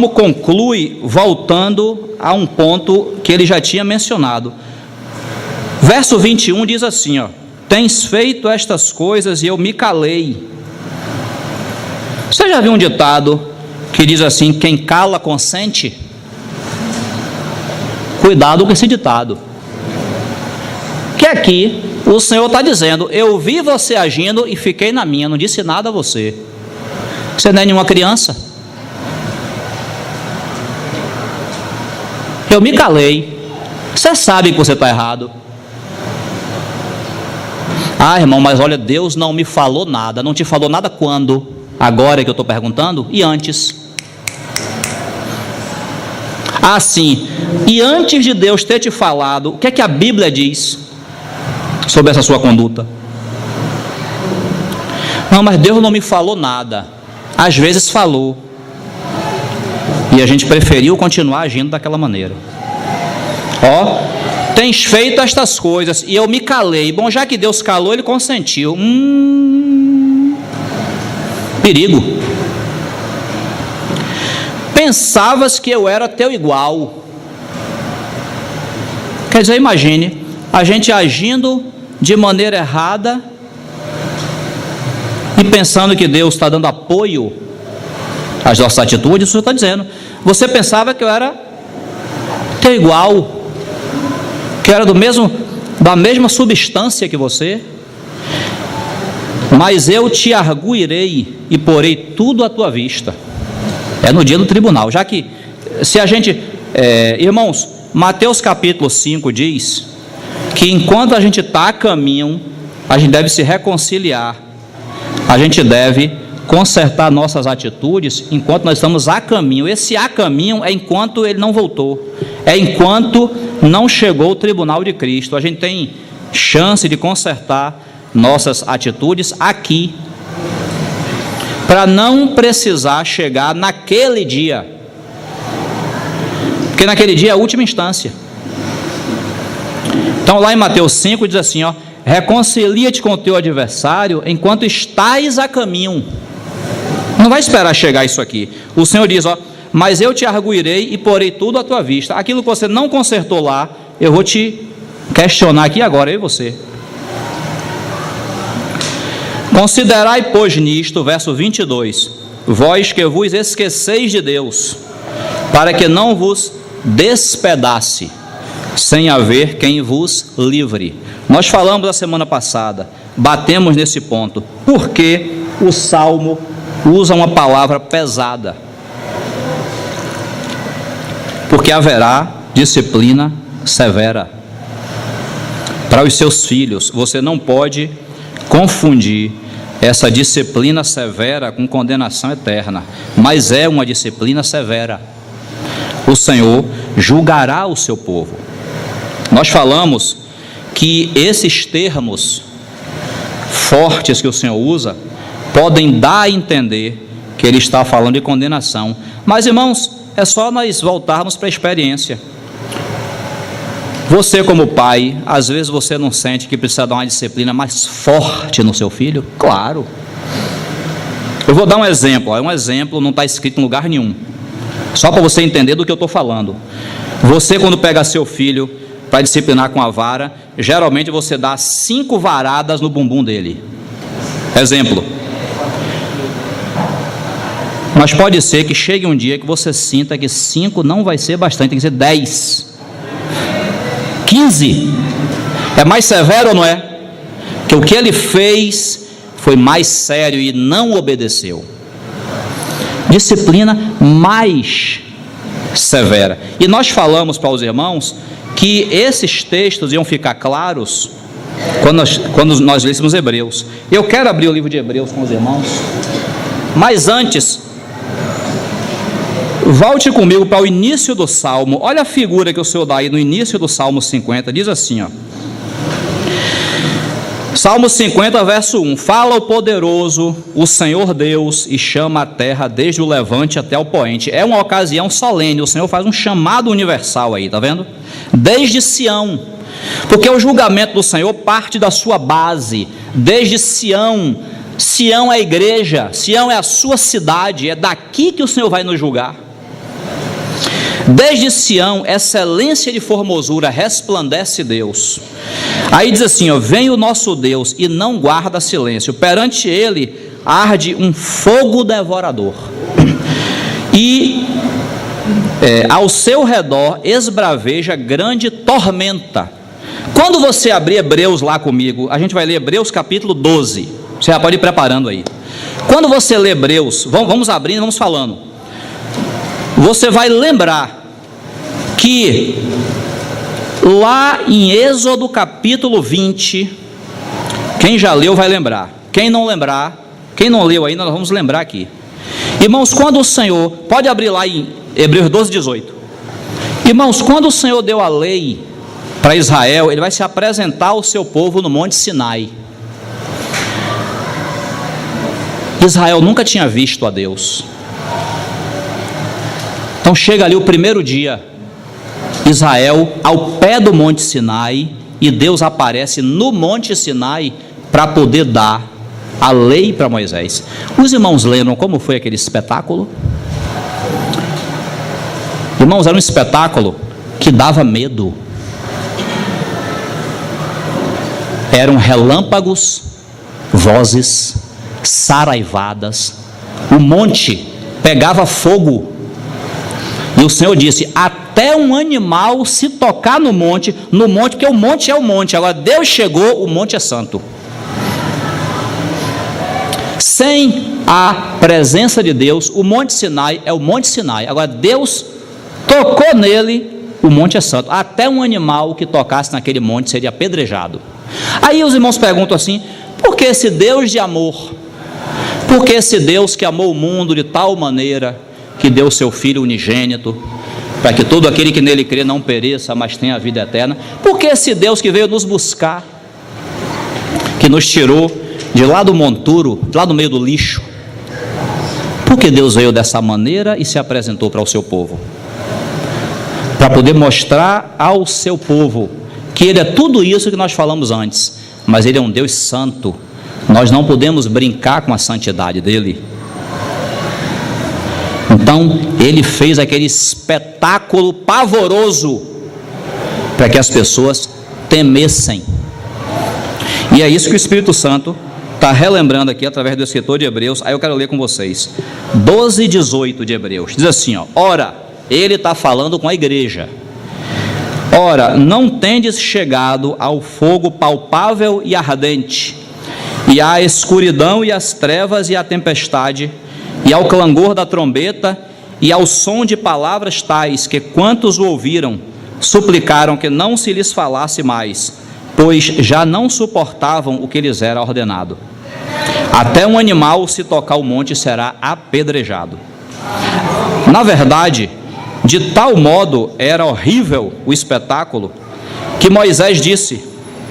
conclui voltando a um ponto que ele já tinha mencionado. Verso 21 diz assim: tens feito estas coisas e eu me calei. Você já viu um ditado que diz assim: quem cala consente? Cuidado com esse ditado. Que aqui o Senhor está dizendo: eu vi você agindo e fiquei na minha, não disse nada a você. Você não é nenhuma criança. Eu me calei. Você sabe que você está errado. Ah, irmão, mas olha, Deus não me falou nada. Não te falou nada quando? Agora que eu estou perguntando? E antes? Ah, sim. E antes de Deus ter te falado, o que é que a Bíblia diz sobre essa sua conduta? Não, mas Deus não me falou nada. Às vezes falou. E a gente preferiu continuar agindo daquela maneira. Tens feito estas coisas e eu me calei. Bom, já que Deus calou, Ele consentiu. Perigo. Pensavas que eu era teu igual. Quer dizer, imagine, a gente agindo de maneira errada e pensando que Deus está dando apoio às nossas atitudes. O Senhor está dizendo: você pensava que eu era teu igual, que eu era da mesma substância que você, mas eu te arguirei e porei tudo à tua vista. É no dia do tribunal. Já que, se a gente, irmãos, Mateus capítulo 5 diz que enquanto a gente está a caminho, a gente deve se reconciliar, a gente deve consertar nossas atitudes enquanto nós estamos a caminho. Esse a caminho é enquanto Ele não voltou, é enquanto não chegou o tribunal de Cristo. A gente tem chance de consertar nossas atitudes aqui, para não precisar chegar naquele dia, porque naquele dia é a última instância. Então lá em Mateus 5 diz assim: reconcilia-te com o teu adversário enquanto estás a caminho. Não vai esperar chegar isso aqui. O Senhor diz: mas eu te arguirei e porei tudo à tua vista. Aquilo que você não consertou lá, eu vou te questionar aqui agora, eu e você. Considerai, pois, nisto, verso 22, vós que vos esqueceis de Deus, para que não vos despedace, sem haver quem vos livre. Nós falamos a semana passada, batemos nesse ponto, porque o Salmo usa uma palavra pesada. Porque haverá disciplina severa para os seus filhos. Você não pode confundir essa disciplina severa com condenação eterna, mas é uma disciplina severa. O Senhor julgará o seu povo. Nós falamos que esses termos fortes que o Senhor usa podem dar a entender que Ele está falando de condenação. Mas, irmãos, é só nós voltarmos para a experiência. Você como pai, às vezes você não sente que precisa dar uma disciplina mais forte no seu filho? Claro. Eu vou dar um exemplo, um exemplo não está escrito em lugar nenhum, só para você entender do que eu estou falando. Você, quando pega seu filho para disciplinar com a vara, geralmente você dá 5 varadas no bumbum dele. Exemplo. Mas pode ser que chegue um dia que você sinta que 5 não vai ser bastante, tem que ser 10, 15. É mais severo ou não é? Que o que ele fez foi mais sério e não obedeceu. Disciplina mais severa. E nós falamos para os irmãos que esses textos iam ficar claros quando nós lêssemos Hebreus. Eu quero abrir o livro de Hebreus com os irmãos, mas antes, volte comigo para o início do Salmo. Olha a figura que o Senhor dá aí no início do Salmo 50, diz assim, ó. Salmo 50, verso 1: fala o poderoso, o Senhor Deus, e chama a terra desde o levante até o poente. É uma ocasião solene, o Senhor faz um chamado universal aí, tá vendo? Desde Sião, porque o julgamento do Senhor parte da sua base, desde Sião. Sião é a igreja, Sião é a sua cidade, é daqui que o Senhor vai nos julgar. Desde Sião, excelência de formosura, resplandece Deus. Aí diz assim, ó: vem o nosso Deus e não guarda silêncio, perante ele arde um fogo devorador, e ao seu redor esbraveja grande tormenta. Quando você abrir Hebreus lá comigo, a gente vai ler Hebreus capítulo 12, você já pode ir preparando aí. Quando você lê Hebreus, vamos abrindo, vamos falando, você vai lembrar que lá em Êxodo capítulo 20, quem já leu vai lembrar, quem não lembrar, quem não leu ainda, nós vamos lembrar aqui. Irmãos, quando o Senhor, pode abrir lá em Hebreus 12, 18. Irmãos, quando o Senhor deu a lei para Israel, ele vai se apresentar ao seu povo no Monte Sinai. Israel nunca tinha visto a Deus. Então chega ali o primeiro dia, Israel ao pé do Monte Sinai, e Deus aparece no Monte Sinai para poder dar a lei para Moisés. Os irmãos lembram como foi aquele espetáculo? Irmãos, era um espetáculo que dava medo. Eram relâmpagos, vozes, saraivadas, o monte pegava fogo, e o Senhor disse: até um animal se tocar no monte, porque o monte é o monte, agora Deus chegou, o monte é santo. Sem a presença de Deus, o Monte Sinai é o Monte Sinai, agora Deus tocou nele, o monte é santo. Até um animal que tocasse naquele monte seria apedrejado. Aí os irmãos perguntam assim: por que esse Deus de amor? Por que esse Deus que amou o mundo de tal maneira que deu o seu Filho unigênito, para que todo aquele que nele crê não pereça, mas tenha a vida eterna? Por que esse Deus que veio nos buscar, que nos tirou de lá do monturo, de lá do meio do lixo? Por que Deus veio dessa maneira e se apresentou para o seu povo? Para poder mostrar ao seu povo que Ele é tudo isso que nós falamos antes, mas Ele é um Deus santo. Nós não podemos brincar com a santidade dEle. Então Ele fez aquele espetáculo pavoroso para que as pessoas temessem. E é isso que o Espírito Santo está relembrando aqui através do escritor de Hebreus. Aí eu quero ler com vocês 12, 18 de Hebreus. Diz assim, ó: ora, ele está falando com a igreja. Ora, não tendes chegado ao fogo palpável e ardente, e à escuridão e às trevas e à tempestade, e ao clangor da trombeta, e ao som de palavras tais, que quantos o ouviram, suplicaram que não se lhes falasse mais, pois já não suportavam o que lhes era ordenado. Até um animal, se tocar o monte, será apedrejado. Na verdade, de tal modo era horrível o espetáculo, que Moisés disse: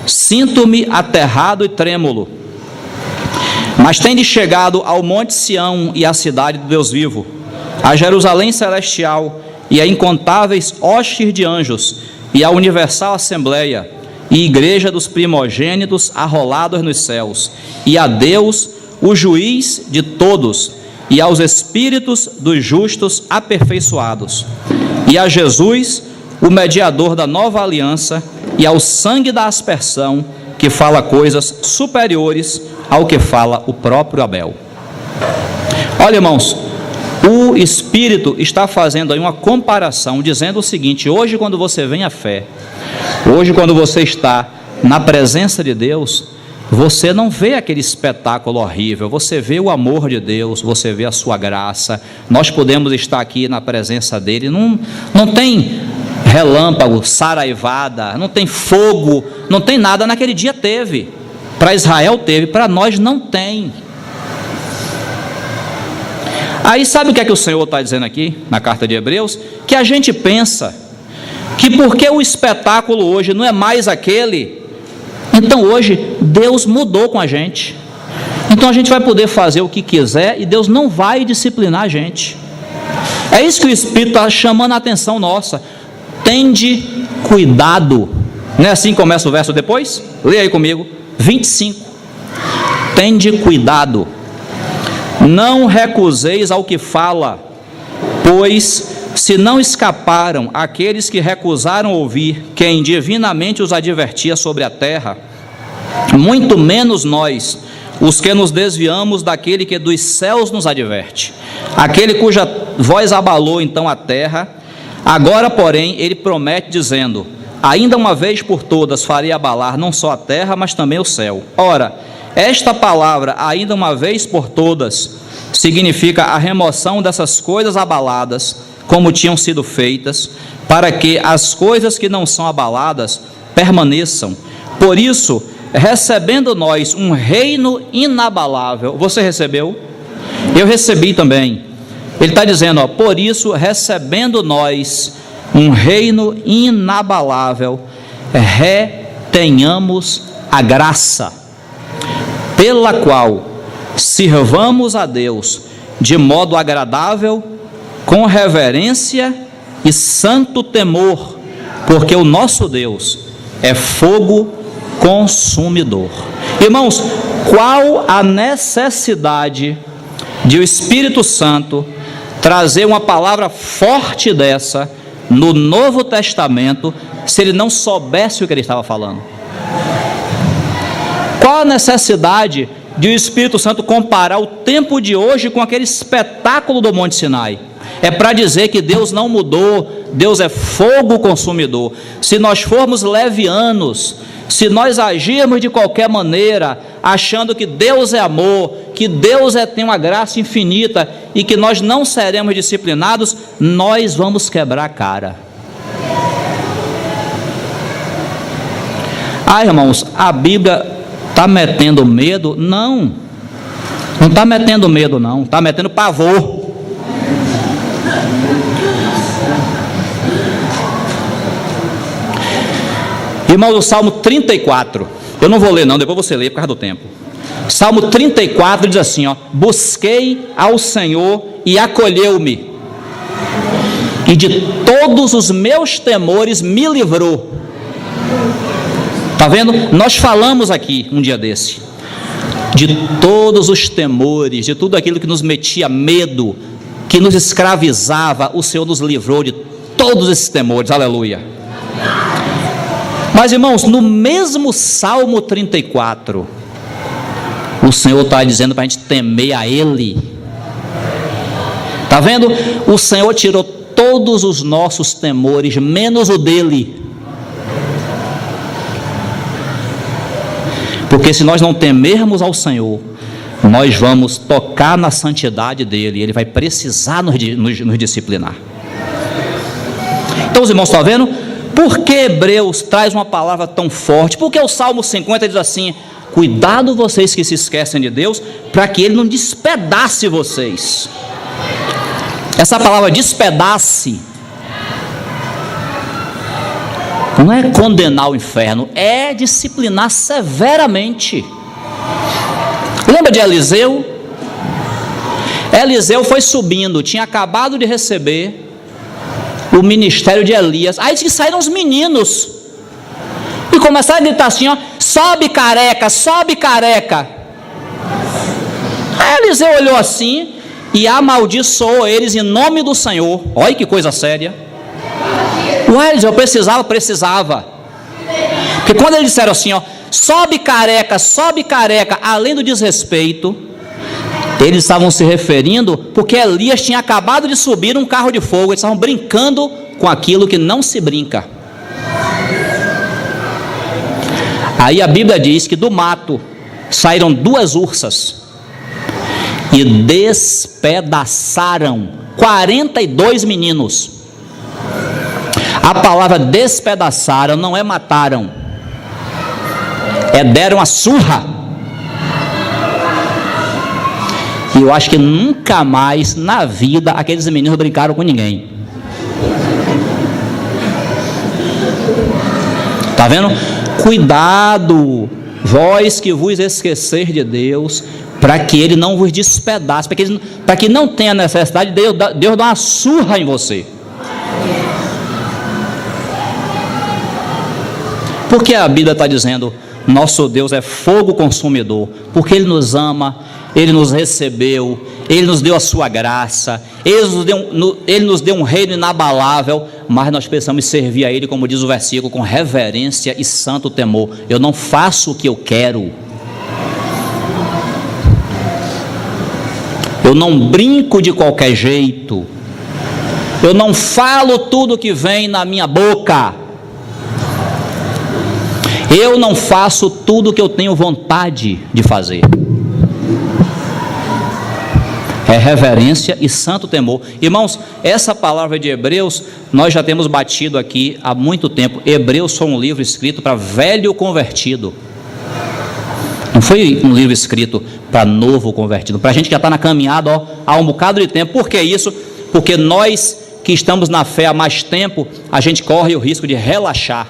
sinto-me aterrado e trêmulo. Mas tendes chegado ao monte Sião e à cidade do Deus vivo, a Jerusalém celestial e a incontáveis hostes de anjos, e à universal assembleia e igreja dos primogênitos arrolados nos céus, e a Deus, o juiz de todos, e aos espíritos dos justos aperfeiçoados, e a Jesus, o mediador da nova aliança, e ao sangue da aspersão, que fala coisas superiores ao que fala o próprio Abel. Olha, irmãos, o Espírito está fazendo aí uma comparação, dizendo o seguinte: hoje, quando você vem à fé, hoje, quando você está na presença de Deus, você não vê aquele espetáculo horrível, você vê o amor de Deus, você vê a sua graça. Nós podemos estar aqui na presença dele, não tem relâmpago, saraivada, não tem fogo, não tem nada. Naquele dia teve, para Israel teve, para nós não tem. Aí sabe o que é que o Senhor está dizendo aqui na carta de Hebreus? Que a gente pensa que porque o espetáculo hoje não é mais aquele, então hoje Deus mudou com a gente, então a gente vai poder fazer o que quiser e Deus não vai disciplinar a gente. É isso que o Espírito está chamando a atenção nossa. Tende cuidado. Não é assim que começa o verso depois? Leia aí comigo, 25. Tende cuidado, não recuseis ao que fala, pois se não escaparam aqueles que recusaram ouvir quem divinamente os advertia sobre a terra, muito menos nós, os que nos desviamos daquele que dos céus nos adverte, aquele cuja voz abalou então a terra. Agora, porém, ele promete dizendo: ainda uma vez por todas farei abalar não só a terra, mas também o céu. Ora, esta palavra, ainda uma vez por todas, significa a remoção dessas coisas abaladas, como tinham sido feitas, para que as coisas que não são abaladas permaneçam. Por isso, recebendo nós um reino inabalável. Você recebeu? Eu recebi também. Ele está dizendo, por isso, recebendo nós um reino inabalável, retenhamos a graça, pela qual sirvamos a Deus de modo agradável, com reverência e santo temor, porque o nosso Deus é fogo consumidor. Irmãos, qual a necessidade de o Espírito Santo trazer uma palavra forte dessa no Novo Testamento, se ele não soubesse o que ele estava falando? Qual a necessidade de o Espírito Santo comparar o tempo de hoje com aquele espetáculo do Monte Sinai? É para dizer que Deus não mudou, Deus é fogo consumidor. Se nós formos levianos, se nós agirmos de qualquer maneira, achando que Deus é amor, que Deus tem uma graça infinita e que nós não seremos disciplinados, nós vamos quebrar a cara. Irmãos, a Bíblia está metendo medo? Não está metendo medo, não, está metendo pavor. Irmãos, o Salmo 34, eu não vou ler não, depois você lê por causa do tempo. Salmo 34 diz assim, busquei ao Senhor e acolheu-me, e de todos os meus temores me livrou. Está vendo? Nós falamos aqui um dia desse, de todos os temores, de tudo aquilo que nos metia medo, que nos escravizava, o Senhor nos livrou de todos esses temores, aleluia. Mas, irmãos, no mesmo Salmo 34, o Senhor está dizendo para a gente temer a Ele. Está vendo? O Senhor tirou todos os nossos temores, menos o dele. Porque se nós não temermos ao Senhor, nós vamos tocar na santidade dele, ele vai precisar nos disciplinar. Então, os irmãos, estão vendo? Por que Hebreus traz uma palavra tão forte? Porque o Salmo 50 diz assim: cuidado vocês que se esquecem de Deus, para que ele não despedace vocês. Essa palavra despedace não é condenar o inferno, é disciplinar severamente. Lembra de Eliseu? Eliseu foi subindo, tinha acabado de receber o ministério de Elias. Aí diz que saíram os meninos e começaram a gritar assim, ó: sobe careca, sobe careca. Aí Eliseu olhou assim e amaldiçoou eles em nome do Senhor. Olha que coisa séria. O Eliseu precisava. Porque quando eles disseram assim, ó: sobe careca, além do desrespeito, eles estavam se referindo porque Elias tinha acabado de subir um carro de fogo. Eles estavam brincando com aquilo que não se brinca. Aí a Bíblia diz que do mato saíram 2 ursas e despedaçaram 42 meninos. A palavra despedaçaram não é mataram, é deram a surra. E eu acho que nunca mais na vida aqueles meninos brincaram com ninguém. Tá vendo? Cuidado, vós que vos esquecer de Deus, para que Ele não vos despedace, para que não tenha necessidade de Deus dar uma surra em você. Porque a Bíblia está dizendo: nosso Deus é fogo consumidor, porque Ele nos ama, Ele nos recebeu, Ele nos deu a sua graça, Ele nos deu um reino inabalável, mas nós precisamos servir a Ele, como diz o versículo, com reverência e santo temor. Eu não faço o que eu quero, eu não brinco de qualquer jeito, eu não falo tudo que vem na minha boca, eu não faço tudo que eu tenho vontade de fazer. É reverência e santo temor. Irmãos, essa palavra de Hebreus, nós já temos batido aqui há muito tempo. Hebreus foi um livro escrito para velho convertido. Não foi um livro escrito para novo convertido. Para a gente que já está na caminhada, ó, há um bocado de tempo. Por que isso? Porque nós que estamos na fé há mais tempo, a gente corre o risco de relaxar.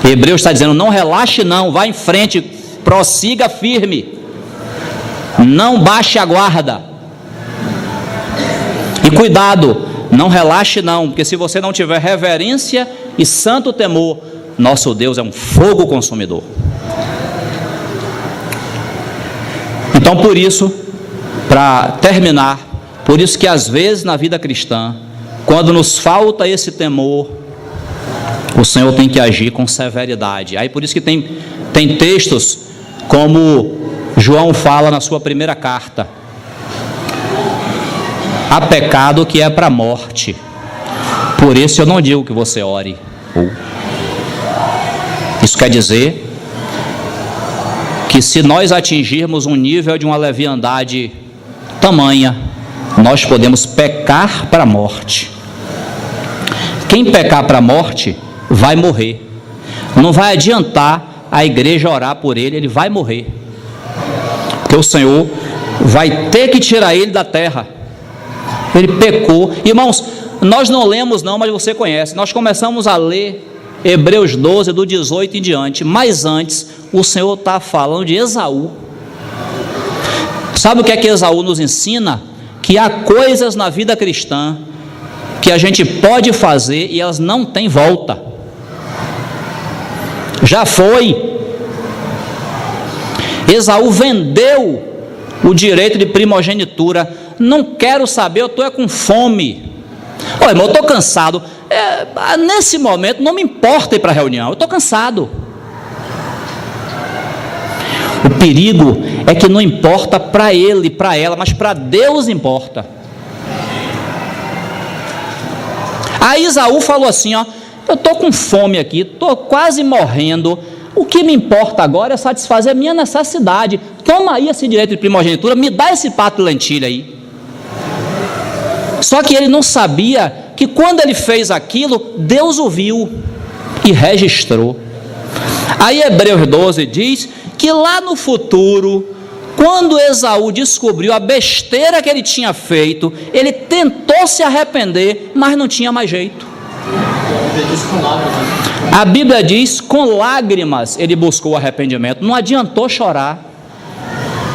Hebreus está dizendo: não relaxe não, vá em frente, prossiga firme, não baixe a guarda. E cuidado, não relaxe não, porque se você não tiver reverência e santo temor, nosso Deus é um fogo consumidor. Então, por isso, para terminar, por isso que às vezes na vida cristã, quando nos falta esse temor, o Senhor tem que agir com severidade. Aí por isso que tem textos como João fala na sua primeira carta: há pecado que é para a morte, por isso eu não digo que você ore. Isso quer dizer que se nós atingirmos um nível de uma leviandade tamanha, nós podemos pecar para a morte. Quem pecar para a morte vai morrer. Não vai adiantar a igreja orar por ele, ele vai morrer, porque o Senhor vai ter que tirar ele da terra. Ele pecou. Irmãos, nós não lemos não, mas você conhece. Nós começamos a ler Hebreus 12, do 18 em diante. Mas antes, o Senhor está falando de Esaú. Sabe o que é que Esaú nos ensina? Que há coisas na vida cristã que a gente pode fazer e elas não têm volta. Já foi. Esaú vendeu o direito de primogenitura. Não quero saber, eu estou com fome. Olha, irmão, eu estou cansado. Nesse momento não me importa ir para a reunião, eu estou cansado. O perigo é que não importa para ele, para ela, mas para Deus importa. Aí Esaú falou assim, ó: eu estou com fome aqui, estou quase morrendo, o que me importa agora é satisfazer a minha necessidade. Toma aí esse direito de primogenitura, me dá esse prato de lentilha aí. Só que ele não sabia que quando ele fez aquilo, Deus o viu e registrou. Aí Hebreus 12 diz que lá no futuro, quando Esaú descobriu a besteira que ele tinha feito, ele tentou se arrepender, mas não tinha mais jeito. A Bíblia diz: com lágrimas ele buscou o arrependimento, não adiantou chorar,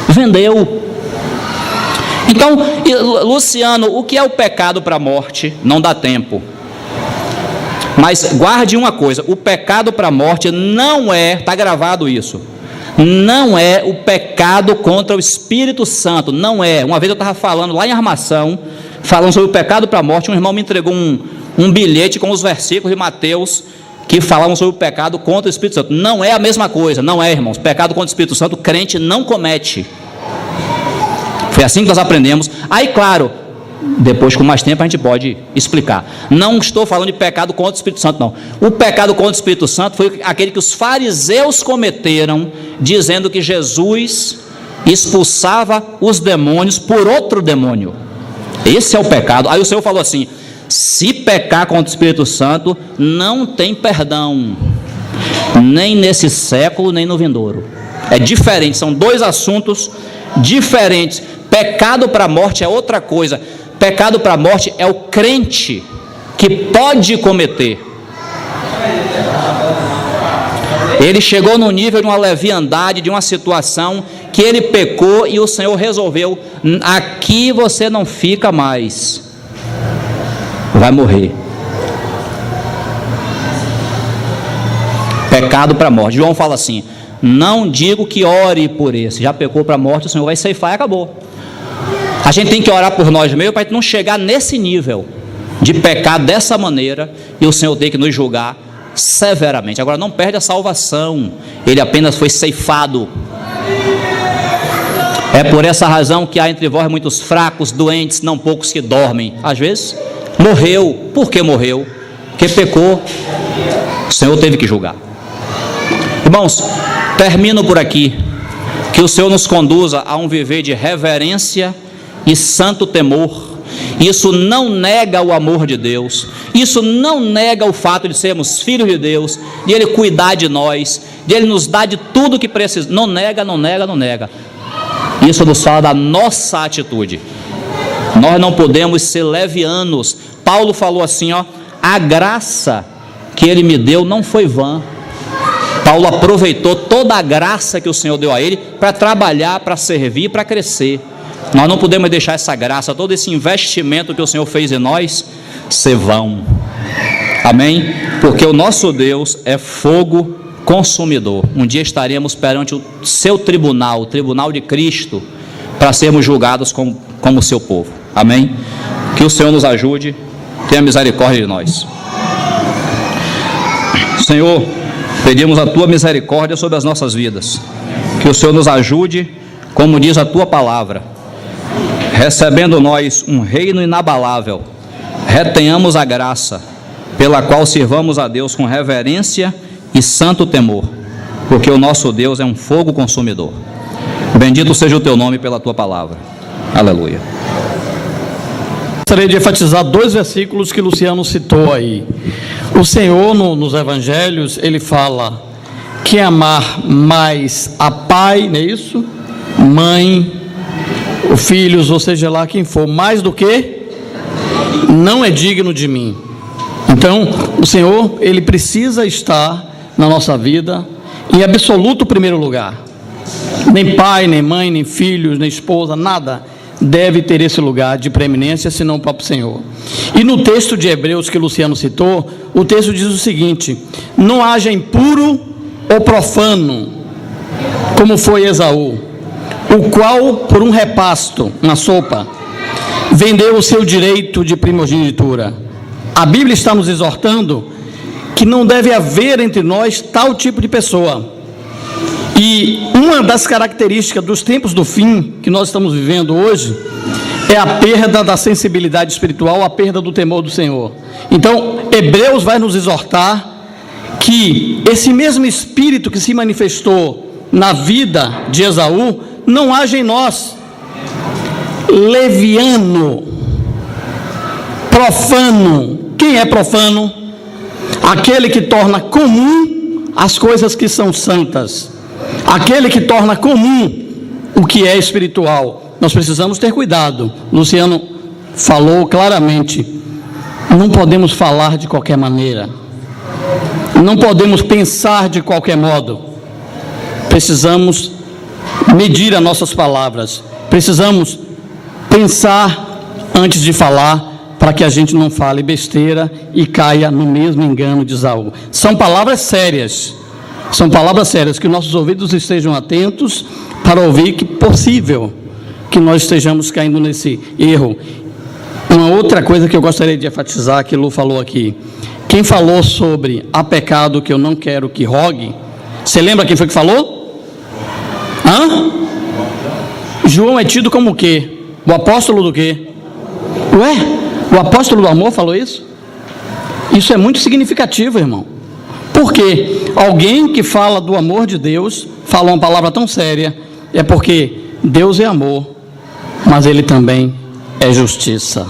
vendeu. Então, E, Luciano, o que é o pecado para a morte? Não dá tempo. Mas guarde uma coisa: o pecado para a morte não é, está gravado isso, não é o pecado contra o Espírito Santo, não é. Uma vez eu estava falando lá em Armação, falando sobre o pecado para a morte, um irmão me entregou um bilhete com os versículos de Mateus que falavam sobre o pecado contra o Espírito Santo. Não é a mesma coisa, não é, irmãos. Pecado contra o Espírito Santo, o crente não comete. Foi assim que nós aprendemos. Aí, claro, depois com mais tempo a gente pode explicar. Não estou falando de pecado contra o Espírito Santo, não. O pecado contra o Espírito Santo foi aquele que os fariseus cometeram, dizendo que Jesus expulsava os demônios por outro demônio. Esse é o pecado. Aí o Senhor falou assim: se pecar contra o Espírito Santo, não tem perdão, nem nesse século, nem no vindouro. É diferente, são dois assuntos diferentes. Pecado para a morte é outra coisa. Pecado para a morte é o crente que pode cometer. Ele chegou no nível de uma leviandade, de uma situação que ele pecou e o Senhor resolveu: aqui você não fica mais, vai morrer. Pecado para a morte. João fala assim: não digo que ore por esse, já pecou para a morte, o Senhor vai ceifar e acabou. A gente tem que orar por nós mesmos para não chegar nesse nível de pecar dessa maneira e o Senhor tem que nos julgar severamente. Agora, não perde a salvação, ele apenas foi ceifado. É por essa razão que há entre vós muitos fracos, doentes, não poucos que dormem. Às vezes morreu. Por que morreu? Porque pecou. O Senhor teve que julgar. Irmãos, termino por aqui. Que o Senhor nos conduza a um viver de reverência e santo temor. Isso não nega o amor de Deus, isso não nega o fato de sermos filhos de Deus, de Ele cuidar de nós, de Ele nos dar de tudo que precisa. Não nega, não nega, não nega. Isso nos fala da nossa atitude. Nós não podemos ser levianos. Paulo falou assim, ó: a graça que Ele me deu não foi vã. Paulo aproveitou toda a graça que o Senhor deu a ele para trabalhar, para servir, para crescer. Nós não podemos deixar essa graça, todo esse investimento que o Senhor fez em nós, ser vão. Amém? Porque o nosso Deus é fogo consumidor. Um dia estaremos perante o seu tribunal, o tribunal de Cristo, para sermos julgados como seu povo. Amém? Que o Senhor nos ajude, tenha misericórdia de nós. Senhor, pedimos a tua misericórdia sobre as nossas vidas. Que o Senhor nos ajude, como diz a tua palavra, recebendo nós um reino inabalável, retenhamos a graça, pela qual sirvamos a Deus com reverência e santo temor, porque o nosso Deus é um fogo consumidor. Bendito seja o teu nome pela tua palavra. Aleluia. Gostaria de enfatizar dois versículos que Luciano citou aí. O Senhor, nos evangelhos, ele fala que amar mais a pai, não é isso? Mãe, filhos, ou seja lá quem for, mais do que não é digno de mim. Então, o Senhor, ele precisa estar na nossa vida em absoluto primeiro lugar. Nem pai, nem mãe, nem filhos, nem esposa, nada deve ter esse lugar de preeminência, senão o próprio Senhor. E no texto de Hebreus que Luciano citou, o texto diz o seguinte: não haja impuro ou profano, como foi Esaú, o qual, por um repasto, uma sopa, vendeu o seu direito de primogenitura. A Bíblia está nos exortando que não deve haver entre nós tal tipo de pessoa. E uma das características dos tempos do fim que nós estamos vivendo hoje é a perda da sensibilidade espiritual, a perda do temor do Senhor. Então, Hebreus vai nos exortar que esse mesmo espírito que se manifestou na vida de Esaú não haja em nós. Leviano, profano. Quem é profano? Aquele que torna comum as coisas que são santas, aquele que torna comum o que é espiritual. Nós precisamos ter cuidado. Luciano falou claramente: não podemos falar de qualquer maneira, não podemos pensar de qualquer modo. Precisamos medir as nossas palavras, precisamos pensar antes de falar, para que a gente não fale besteira e caia no mesmo engano de Esaú. São palavras sérias, que nossos ouvidos estejam atentos para ouvir que possível que nós estejamos caindo nesse erro. Uma outra coisa que eu gostaria de enfatizar, que Lu falou aqui, quem falou sobre há pecado que eu não quero que rogue, você lembra quem foi que falou? João é tido como o quê? O apóstolo do quê? O apóstolo do amor falou isso? Isso é muito significativo, irmão. Por quê? Alguém que fala do amor de Deus, fala uma palavra tão séria, é porque Deus é amor, mas Ele também é justiça.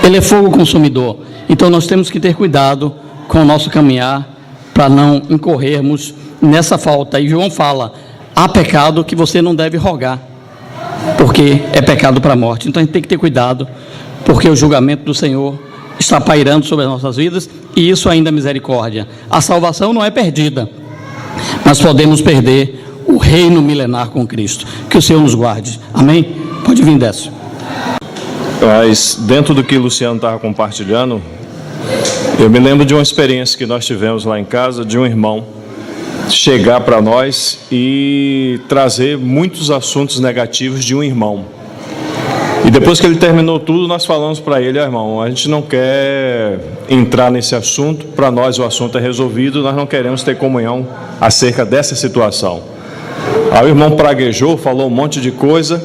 Ele é fogo consumidor. Então nós temos que ter cuidado com o nosso caminhar, para não incorrermos nessa falta. E João fala, há pecado que você não deve rogar, porque é pecado para a morte. Então a gente tem que ter cuidado, porque o julgamento do Senhor está pairando sobre as nossas vidas, e isso ainda é misericórdia. A salvação não é perdida, mas podemos perder o reino milenar com Cristo. Que o Senhor nos guarde. Amém? Pode vir, Décio. Mas dentro do que o Luciano estava compartilhando, eu me lembro de uma experiência que nós tivemos lá em casa, de um irmão chegar para nós e trazer muitos assuntos negativos de um irmão. E depois que ele terminou tudo, nós falamos para ele, irmão, a gente não quer entrar nesse assunto, para nós o assunto é resolvido, nós não queremos ter comunhão acerca dessa situação. Aí o irmão praguejou, falou um monte de coisa,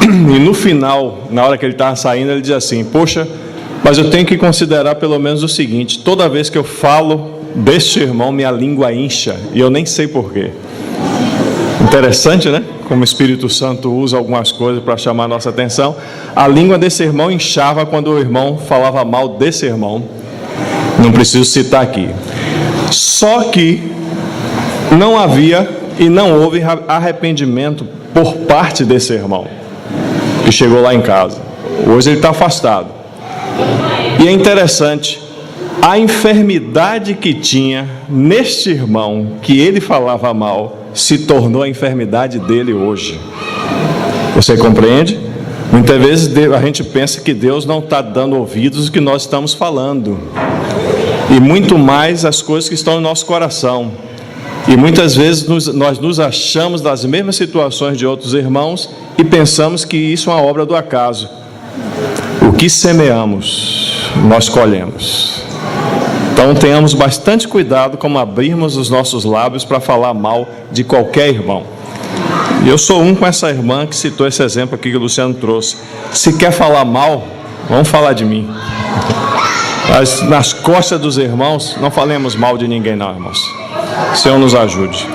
e no final, na hora que ele estava saindo, ele diz assim, poxa, mas eu tenho que considerar pelo menos o seguinte, toda vez que eu falo deste irmão, minha língua incha, e eu nem sei porquê. Interessante, né? Como o Espírito Santo usa algumas coisas para chamar a nossa atenção. A língua desse irmão inchava quando o irmão falava mal desse irmão. Não preciso citar aqui. Só que não havia e não houve arrependimento por parte desse irmão que chegou lá em casa. Hoje ele está afastado. E é interessante, a enfermidade que tinha neste irmão, que ele falava mal, se tornou a enfermidade dele hoje. Você compreende? Muitas vezes a gente pensa que Deus não está dando ouvidos ao que nós estamos falando, e muito mais as coisas que estão no nosso coração. E muitas vezes nós nos achamos nas mesmas situações de outros irmãos e pensamos que isso é uma obra do acaso. O que semeamos, nós colhemos. Então tenhamos bastante cuidado como abrirmos os nossos lábios para falar mal de qualquer irmão. E eu sou com essa irmã que citou esse exemplo aqui que o Luciano trouxe. Se quer falar mal, vamos falar de mim. Mas nas costas dos irmãos, não falemos mal de ninguém não, irmãos. Senhor nos ajude.